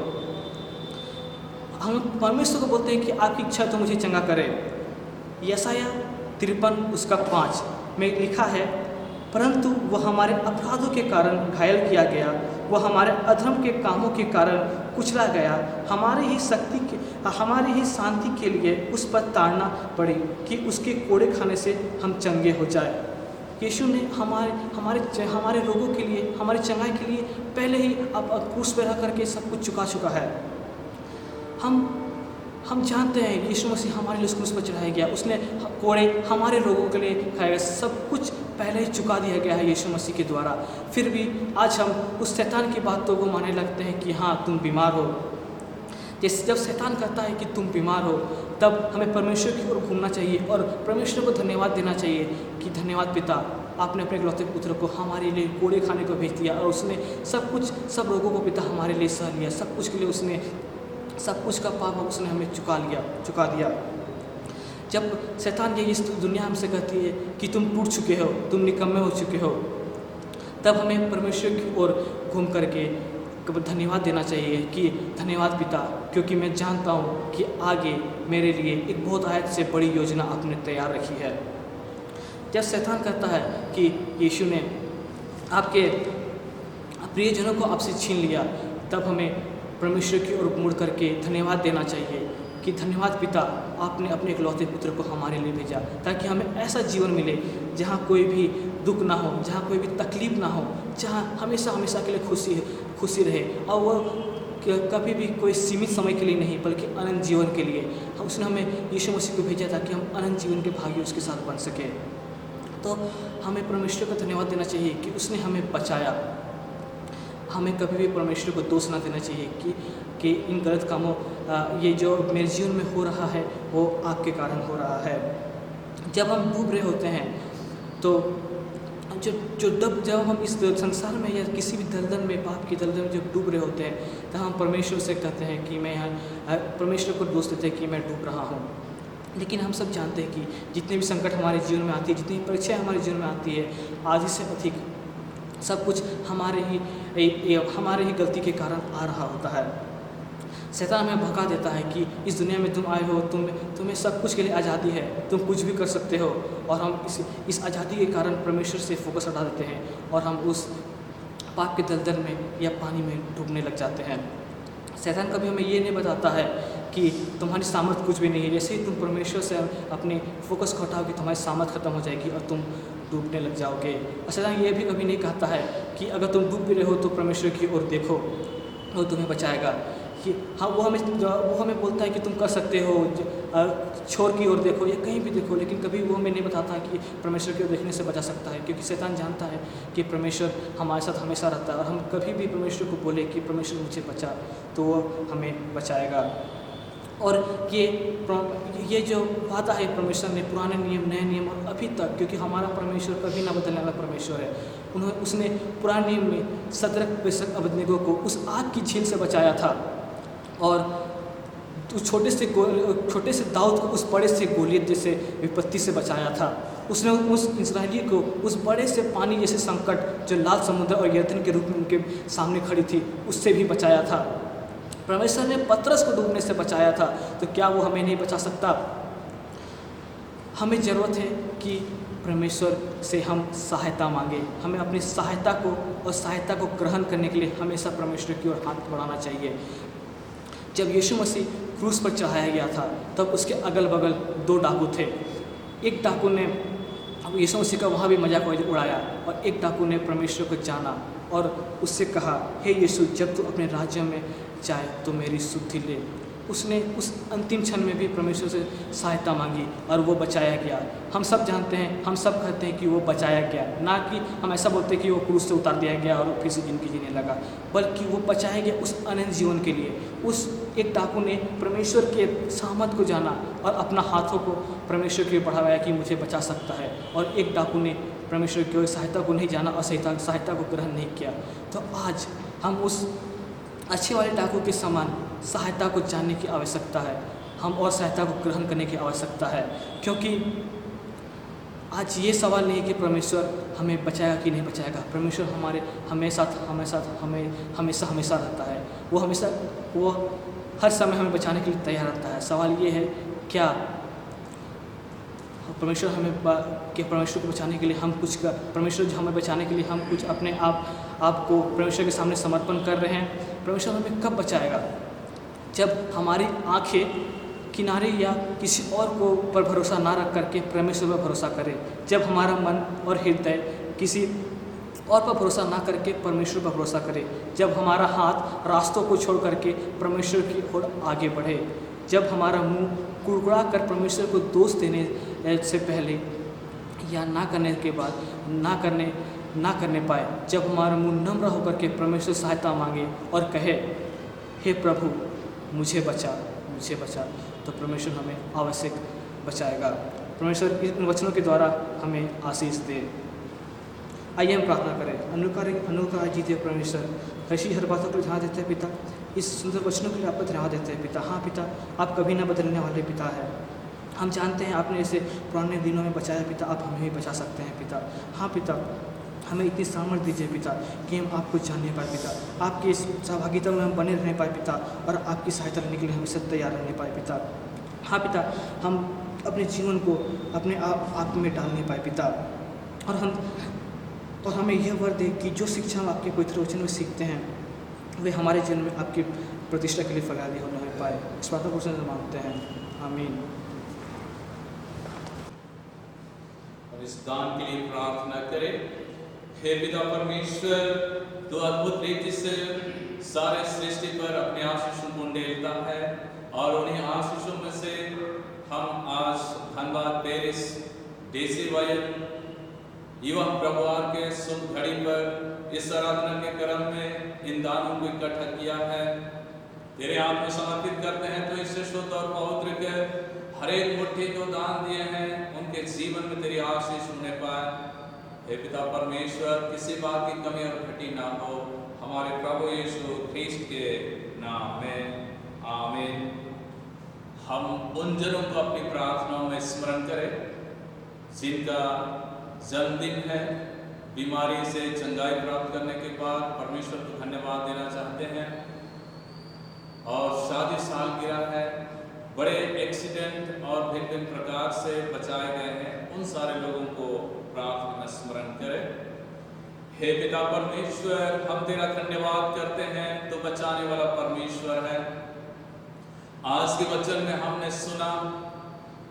हम परमेश्वर को बोलते हैं कि आपकी इच्छा तो मुझे चंगा करे। यशायाह 53:5 में लिखा है, परंतु वह हमारे अपराधों के कारण घायल किया गया, वह हमारे अधर्म के कामों के कारण कुचला गया। हमारी ही शांति के लिए उस पर ताड़ना पड़ी कि उसके कोड़े खाने से हम चंगे हो जाए। यीशु ने हमारे रोगों के लिए, हमारी चंगाई के लिए पहले ही अब क्रूस पर रह करके सब कुछ चुका चुका है। हम जानते हैं यीशु मसीह हमारे लिए उस क्रूस पर चढ़ाया गया, उसने कोड़े हमारे रोगों के लिए खाया गया, सब कुछ पहले ही चुका दिया गया है यीशु मसीह के द्वारा। फिर भी आज हम उस शैतान की बातों को मानने लगते हैं कि हाँ तुम बीमार हो। जैसे जब शैतान कहता है कि तुम बीमार हो, तब हमें परमेश्वर की ओर घूमना चाहिए और परमेश्वर को धन्यवाद देना चाहिए कि धन्यवाद पिता, आपने अपने इकलौते पुत्र को हमारे लिए कोड़े खाने को भेज दिया और उसने सब रोगों को पिता हमारे लिए सह लिया। सब कुछ के लिए उसने, सब कुछ का पाप उसने हमें चुका दिया। जब शैतान ये इस दुनिया हमसे कहती है कि तुम टूट चुके हो, तुम निकम्मे हो चुके हो, तब हमें परमेश्वर की ओर घूम करके धन्यवाद देना चाहिए कि धन्यवाद पिता, क्योंकि मैं जानता हूँ कि आगे मेरे लिए एक बहुत आयत से बड़ी योजना आपने तैयार रखी है। जब शैतान कहता है कि यीशु ने आपके प्रियजनों को आपसे छीन लिया, तब हमें परमेश्वर की ओर मुड़ करके धन्यवाद देना चाहिए कि धन्यवाद पिता, आपने अपने इकलौते पुत्र को हमारे लिए भेजा ताकि हमें ऐसा जीवन मिले जहाँ कोई भी दुख ना हो, जहाँ कोई भी तकलीफ ना हो, जहाँ हमेशा के लिए खुशी रहे। और वो कभी भी कोई सीमित समय के लिए नहीं बल्कि अनंत जीवन के लिए उसने हमें यीशु मसीह को भेजा ताकि हम अनंत जीवन के भागी उसके साथ बन सके। तो हमें परमेश्वर को धन्यवाद देना चाहिए कि उसने हमें बचाया। हमें कभी भी परमेश्वर को दोष ना देना चाहिए कि इन गलत कामों, ये जो मेरे जीवन में हो रहा है वो आपके कारण हो रहा है। जब हम डूब रहे होते हैं तो जब हम इस संसार में या किसी भी दलदल में, पाप की दलदल में जब डूब रहे होते हैं तो हम परमेश्वर से कहते हैं कि मैं यहाँ, परमेश्वर को दोष देते हैं कि मैं डूब रहा हूँ। लेकिन हम सब जानते हैं कि जितने भी संकट हमारे जीवन में आती है, जितनी परीक्षाएँ हमारे जीवन में आती है, आधी से अधिक सब कुछ हमारे ही गलती के कारण आ रहा होता है। शैतान हमें भड़का देता है कि इस दुनिया में तुम आए हो, तुम्हें सब कुछ के लिए आज़ादी है, तुम कुछ भी कर सकते हो, और हम इस आज़ादी के कारण परमेश्वर से फोकस हटा देते हैं और हम उस पाप के दलदल में या पानी में डूबने लग जाते हैं। शैतान कभी हमें ये नहीं बताता है कि तुम्हारी सामर्थ कुछ भी नहीं है, जैसे ही तुम परमेश्वर से अपने फोकस को हटाओगे तुम्हारी सामर्थ खत्म हो जाएगी और तुम डूबने लग जाओगे। और शैतान ये भी कभी नहीं कहता है कि अगर तुम डूब भी रहे हो तो परमेश्वर की ओर देखो, वो तुम्हें बचाएगा। कि हाँ, वो हमें बोलता है कि तुम कर सकते हो, छोर की ओर देखो या कहीं भी देखो, लेकिन कभी वो हमें नहीं बताता कि परमेश्वर की ओर देखने से बचा सकता है, क्योंकि शैतान जानता है कि परमेश्वर हमारे साथ हमेशा रहता है और हम कभी भी परमेश्वर को बोले कि परमेश्वर मुझे बचा तो वो हमें बचाएगा। और ये जो वादा है परमेश्वर ने, पुराने नियम, नए नियम और अभी तक, क्योंकि हमारा परमेश्वर कभी ना बदलने वाला परमेश्वर है, उसने पुराने नियम में सदरक मेशक अबेदनगो को उस आग की झील से बचाया था और उस छोटे से दाऊद को उस बड़े से गोलियत जैसे विपत्ति से बचाया था। उसने उस इस्राएली को उस बड़े से पानी जैसे संकट जो लाल समुद्र और यरदन के रूप में उनके सामने खड़ी थी उससे भी बचाया था। परमेश्वर ने पतरस को डूबने से बचाया था, तो क्या वो हमें नहीं बचा सकता? हमें ज़रूरत है कि परमेश्वर से हम सहायता मांगे। हमें अपनी सहायता को और सहायता को ग्रहण करने के लिए हमेशा परमेश्वर की ओर हाथ बढ़ाना चाहिए। जब यीशु मसीह क्रूस पर चढ़ाया गया था तब उसके अगल बगल 2 डाकू थे। एक डाकू ने यीशु मसीह का वहाँ भी मजाक उड़ाया और एक डाकू ने परमेश्वर को जाना और उससे कहा, हे यीशु, जब तू अपने राज्य में जाए तो मेरी सुधि ले। उसने उस अंतिम क्षण में भी परमेश्वर से सहायता मांगी और वो बचाया गया। हम सब जानते हैं, हम सब कहते हैं कि वो बचाया गया, ना कि हम ऐसा बोलते हैं कि वो क्रूस से उतार दिया गया और फिर से जिंदगी जीने लगा, बल्कि वो बचाया गया उस अनंत जीवन के लिए। उस एक डाकू ने परमेश्वर के सामर्थ को जाना और अपना हाथों को परमेश्वर की ओर बढ़ाया कि मुझे बचा सकता है, और एक डाकू ने परमेश्वर की ओर सहायता को नहीं जाना और सहायता को ग्रहण नहीं किया। तो आज हम उस अच्छे वाले डाकू के समान सहायता को जानने की आवश्यकता है, हम और सहायता को ग्रहण करने की आवश्यकता है, क्योंकि आज ये सवाल नहीं है कि परमेश्वर हमें बचाएगा कि नहीं बचाएगा। परमेश्वर हमेशा रहता है। वो हर समय हमें बचाने के लिए तैयार रहता है। सवाल ये है, क्या परमेश्वर को बचाने के लिए हम कुछ परमेश्वर जो हमें बचाने के लिए हम कुछ अपने आप को परमेश्वर के सामने समर्पण कर रहे हैं? परमेश्वर हमें कब बचाएगा? जब हमारी आंखें किनारे या किसी और को पर भरोसा ना रख करके परमेश्वर पर भरोसा करें, जब हमारा मन और हृदय किसी और पर भरोसा ना करके परमेश्वर पर भरोसा करे, जब हमारा हाथ रास्तों को छोड़ करके परमेश्वर की ओर आगे बढ़े, जब हमारा मुंह कुड़कुड़ा कर परमेश्वर को दोष देने से पहले या ना करने के बाद ना करने पाए, जब हमारा मुंह नम्र होकर के परमेश्वर सहायता मांगे और कहे, हे प्रभु मुझे बचा, तो परमेश्वर हमें आवश्यक बचाएगा। परमेश्वर इन वचनों के द्वारा हमें आशीष दे। आइए हम प्रार्थना करें। अनुग्रह जीते परमेश्वर, ऐसी हर बातों को ध्यान देते हैं पिता, इस सुंदर वचनों के लिए आपको ध्यान देते हैं पिता। हाँ पिता, आप कभी ना बदलने वाले पिता है। हम जानते हैं आपने इसे पुराने दिनों में बचाया पिता, आप हमें भी बचा सकते हैं पिता। हाँ पिता, हमें इतनी सामर्थ्य दीजिए पिता कि हम आपको जानने पाए पिता, आपकी इस सहभागिता में हम बने रहने पाए पिता, और आपकी सहायता लेने के लिए हमेशा तैयार रहने पाए पिता। हाँ पिता, हम अपने जीवन को अपने आप में डालने पाए पिता, और हमें यह वर दे कि जो शिक्षा हम आपके पवित्र वचन में सीखते हैं वे हमारे जीवन में आपकी प्रतिष्ठा के लिए फैलादी होने पाए। इस बातों को मांगते हैं, आमीन। और इस दान के लिए प्रार्थना करें। हे पिता परमेश्वर, तो अद्भुत रीति से सारे सृष्टि पर अपने आशीषों को उंडेलता है, और उन्हीं आशीषों में से हम आज धनबाद पेरिस देसी वायन युवा प्रभुवार के शुभ घड़ी पर इस आराधना के क्रम में इन दानों को इकट्ठा किया है। तेरे हाथ में समर्पित करते हैं, तो इससे शुद्ध और पवित्र के हर एक मुट्ठी जो दान दिए हैं उनके जीवन में तेरी आशीष होने पाए। हे पिता परमेश्वर, किसी बात की कमी और घटी ना हो, हमारे प्रभु यीशु ख्रीस्त के नाम में, आमीन। हम उन जनों को अपनी प्रार्थनाओं में स्मरण करें जिनका जन्मदिन है, बीमारी से चंगाई प्राप्त करने के बाद परमेश्वर को धन्यवाद देना चाहते हैं, और शादी सालगिरह है, बड़े एक्सीडेंट और भिन्न भिन्न प्रकार से बचाए गए हैं, उन सारे लोगों को प्रार्थना में स्मरण करें। हे पिता परमेश्वर, हम तेरा धन्यवाद करते हैं, तो बचाने वाला परमेश्वर है। आज के वचन में हमने सुना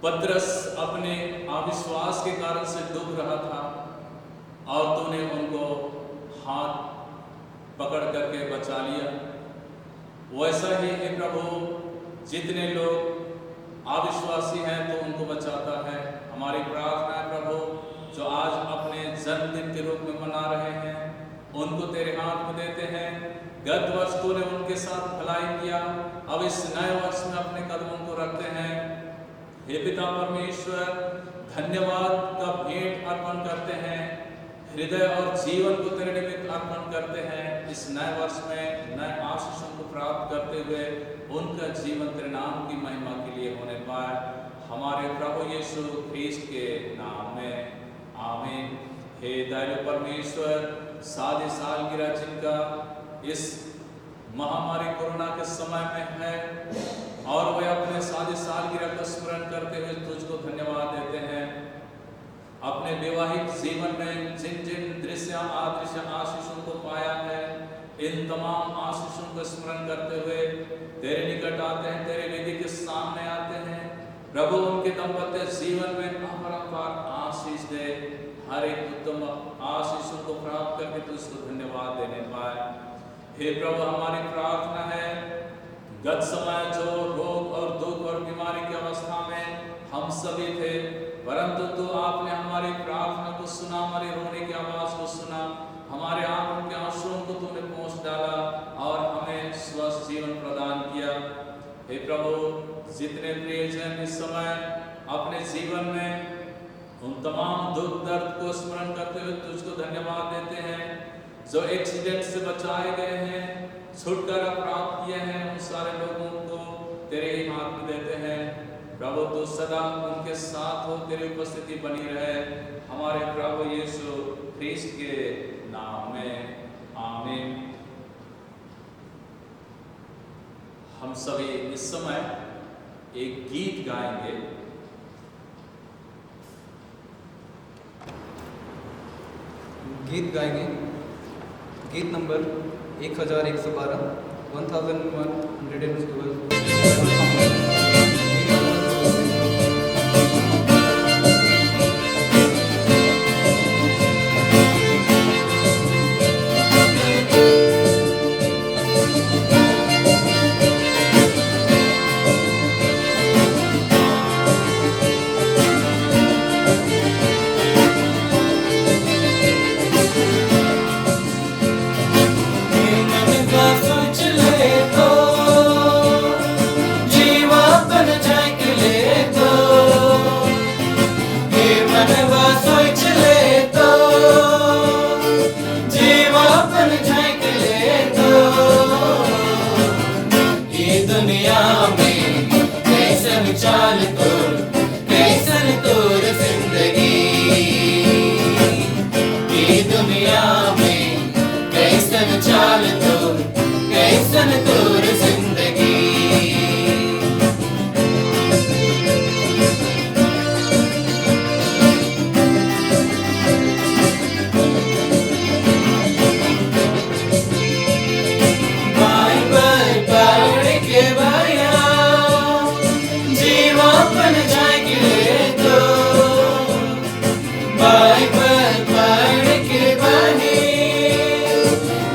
पतरस अपने अविश्वास के कारण से डूब रहा था और तूने उनको हाथ पकड़ करके बचा लिया। वैसा ही हे प्रभु, जितने लोग अविश्वासी हैं तो उनको बचाता है। हमारी प्रार्थना है प्रभु, जो आज अपने जन्मदिन के रूप में मना रहे हैं, उनको तेरे हाथ में देते हैं। गत वर्ष तूने उनके साथ भलाई किया, अब इस नए वर्ष में अपने कदमों को रखते हैं। हे पिता परमेश्वर, धन्यवाद का भेंट अर्पण करते हैं, हृदय और जीवन को तेरे निमित्त अर्पण करते हैं। इस नए वर्ष में नए आशीषों को प्राप्त करते हुए उनका जीवन तेरे नाम की महिमा के लिए होने पाए, हमारे प्रभु यीशु ख्रीस्त के नाम में, आमीन। हे दयालु परमेश्वर, शादी सालगिरह जिनका इस महामारी कोरोना के समय में है और वे अपने शादी सालगिरह को स्मरण करते हुए तुझको धन्यवाद देते हैं। अपने वैवाहिक जीवन में जिन जिन दृश्य अदृश्य आशीषों को पाया है, इन तमाम आशीषों को स्मरण करते हुए तेरे निकट आते हैं, तेरे वेदी के सामने आते हैं। प्रभु उनके दाम्पत्य जीवन में अपरंपार आशीष दे, हर एक उत्तम आशीषों को प्राप्त करके तुझको धन्यवाद देने पाए। हे प्रभु, हमारी प्रार्थना है, गत समय जो रोग और दुख और बीमारी की अवस्था में हम सभी थे, परंतु तू आपने हमारी प्रार्थना को सुना, हमारे रोने की आवाज को सुना, हमारे आंखों के आंसुओं को तूने पोंछ डाला और हमें स्वस्थ जीवन प्रदान किया। हे प्रभु, जितने प्रियजन इस समय अपने जीवन में उन तमाम दुख दर्द को स्मरण करते हुए तुझको धन्यवाद देते हैं, जो एक्सीडेंट से बचाए गए हैं, छुटकारा प्राप्त किए हैं, उन सारे लोगों को तेरे ही हाथ में देते हैं। प्रभु, तू सदा उनके साथ हो, तेरी उपस्थिति बनी रहे, हमारे प्रभु यीशु ख्रीस्त के नाम में, आमीन। हम सभी इस समय एक गीत गाएंगे। गीत गाएंगे, गीत नंबर 1112, 1112।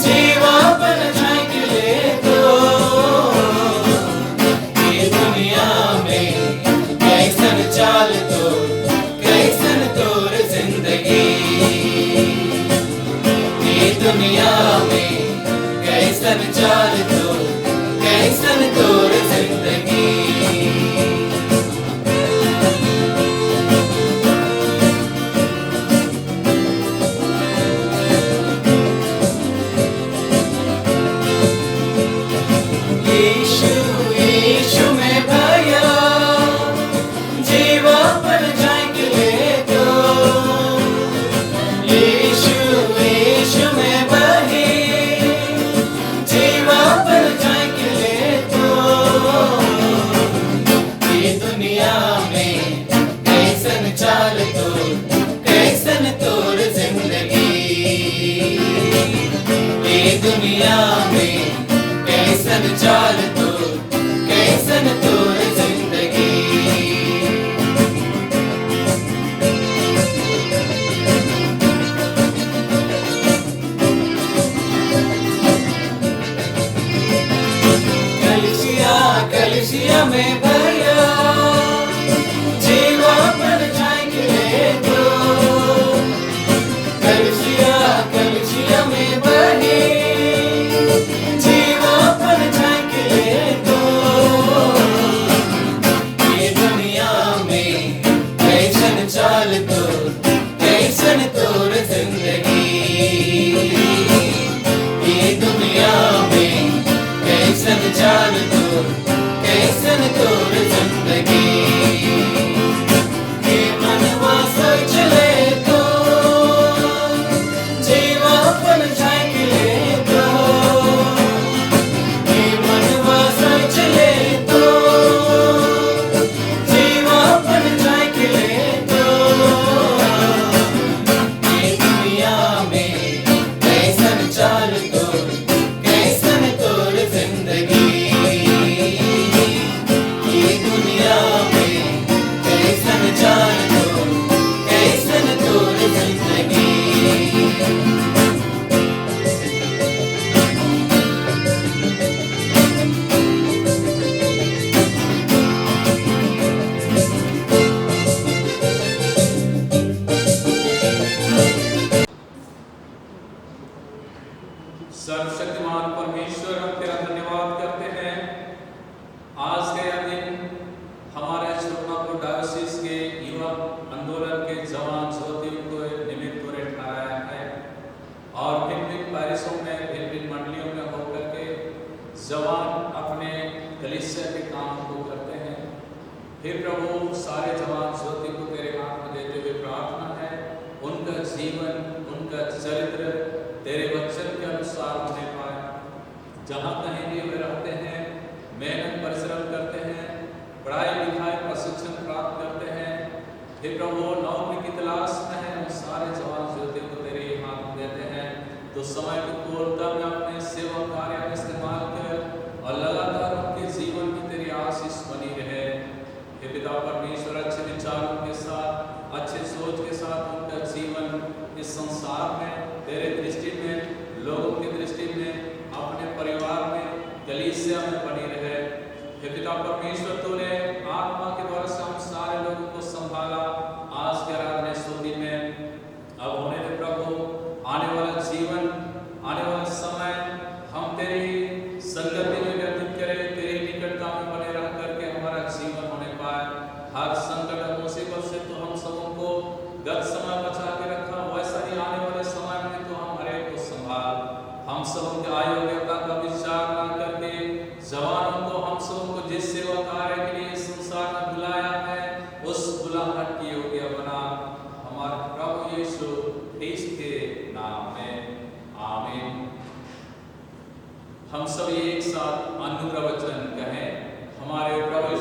जीवा पर जाए के ले तो चाल तो कैसन तोर जिंदगी कलिसिया कलिसिया में भैया जीवा पर जाएंगे तो कलिसिया कलिसिया में बहे जीवा पर जाएंगे तो ये दुनिया में कैसन चाल तो कैसन तोर जिंदगी ये दुनिया में कैसन चाल तो कैसन तोर जिंदगी ये मनवा सोच ले तो जीवा पर जाएंगे तो ये मनवा सोच ले तो जीवा पर जाएंगे तो ये दुनिया में कैसन चाल तो कैसन तोर जिंदगी ये दुनिया में कैसन चाल तो कैसन तोर जिंदगी सर्वशक्तिमान परमेश्वर, हम तेरा धन्यवाद करते हैं। आज का यह दिन हमारे छोटनापुर डायोसिस के युवा आंदोलन के जवान ज्योतियों को निमित्त को ठहराया है और भिन्न पैरिसों में भिन्न मंडलियों में होकर के जवान अपने कलीसिया के काम को करते हैं। फिर प्रभु सारे जवान ज्योति को तेरे हाथ में देते हुए प्रार्थना है उनका जीवन उनका चरित्र तेरे वचन के अनुसार होने पाए। जहाँ कहीं भी वे रहते हैं, मेहनत परिश्रम करते हैं, पढ़ाई लिखाई प्रशिक्षण प्राप्त करते हैं, फिर प्रभु नौकरी की तलाश में है, वो सारे जवान ज्योति को तेरे हाथ में देते हैं। तो समय को पूर्णता में अपने सेवा कार्य में इस्तेमाल कर और लगातार उनके जीवन की तेरी आशीष बनी रहे। हे पिता परमेश्वर, अच्छे विचारों के साथ, अच्छे सोच के साथ उनका जीवन इस संसार में तेरे दृष्टि में, लोगों की दृष्टि में, अपने परिवार में, कलीसिया में बनी रहे। हे पिता परमेश्वर, तूने आत्मा के द्वारा से हम सारे लोगों को संभाला। आज के आराधना स्तुति में अब होने दे प्रभु, आने वाला जीवन, आने वाला समय हम तेरी संगति में व्यतीत करें, तेरी निकटता में बने रह करके हमारा जीवन होने पाए। हर संकट और मुसीबत से तो हम सबों को गत समय बचा के रखा, वैसा ही आने वाले समय में तो हम हर एक को संभाल। हम सबों के अयोग्यता का विचार न करके जवानों को, हम सबों को जिस सेवा कार्य के लिए संसार में बुलाया है, उस बुलाहट की योग्य बना। हमारे प्रभु यीशु ख्रीस्त के नाम में आमीन। हम सब एक साथ अनुप्रवचन कहें। हमारे प्रभु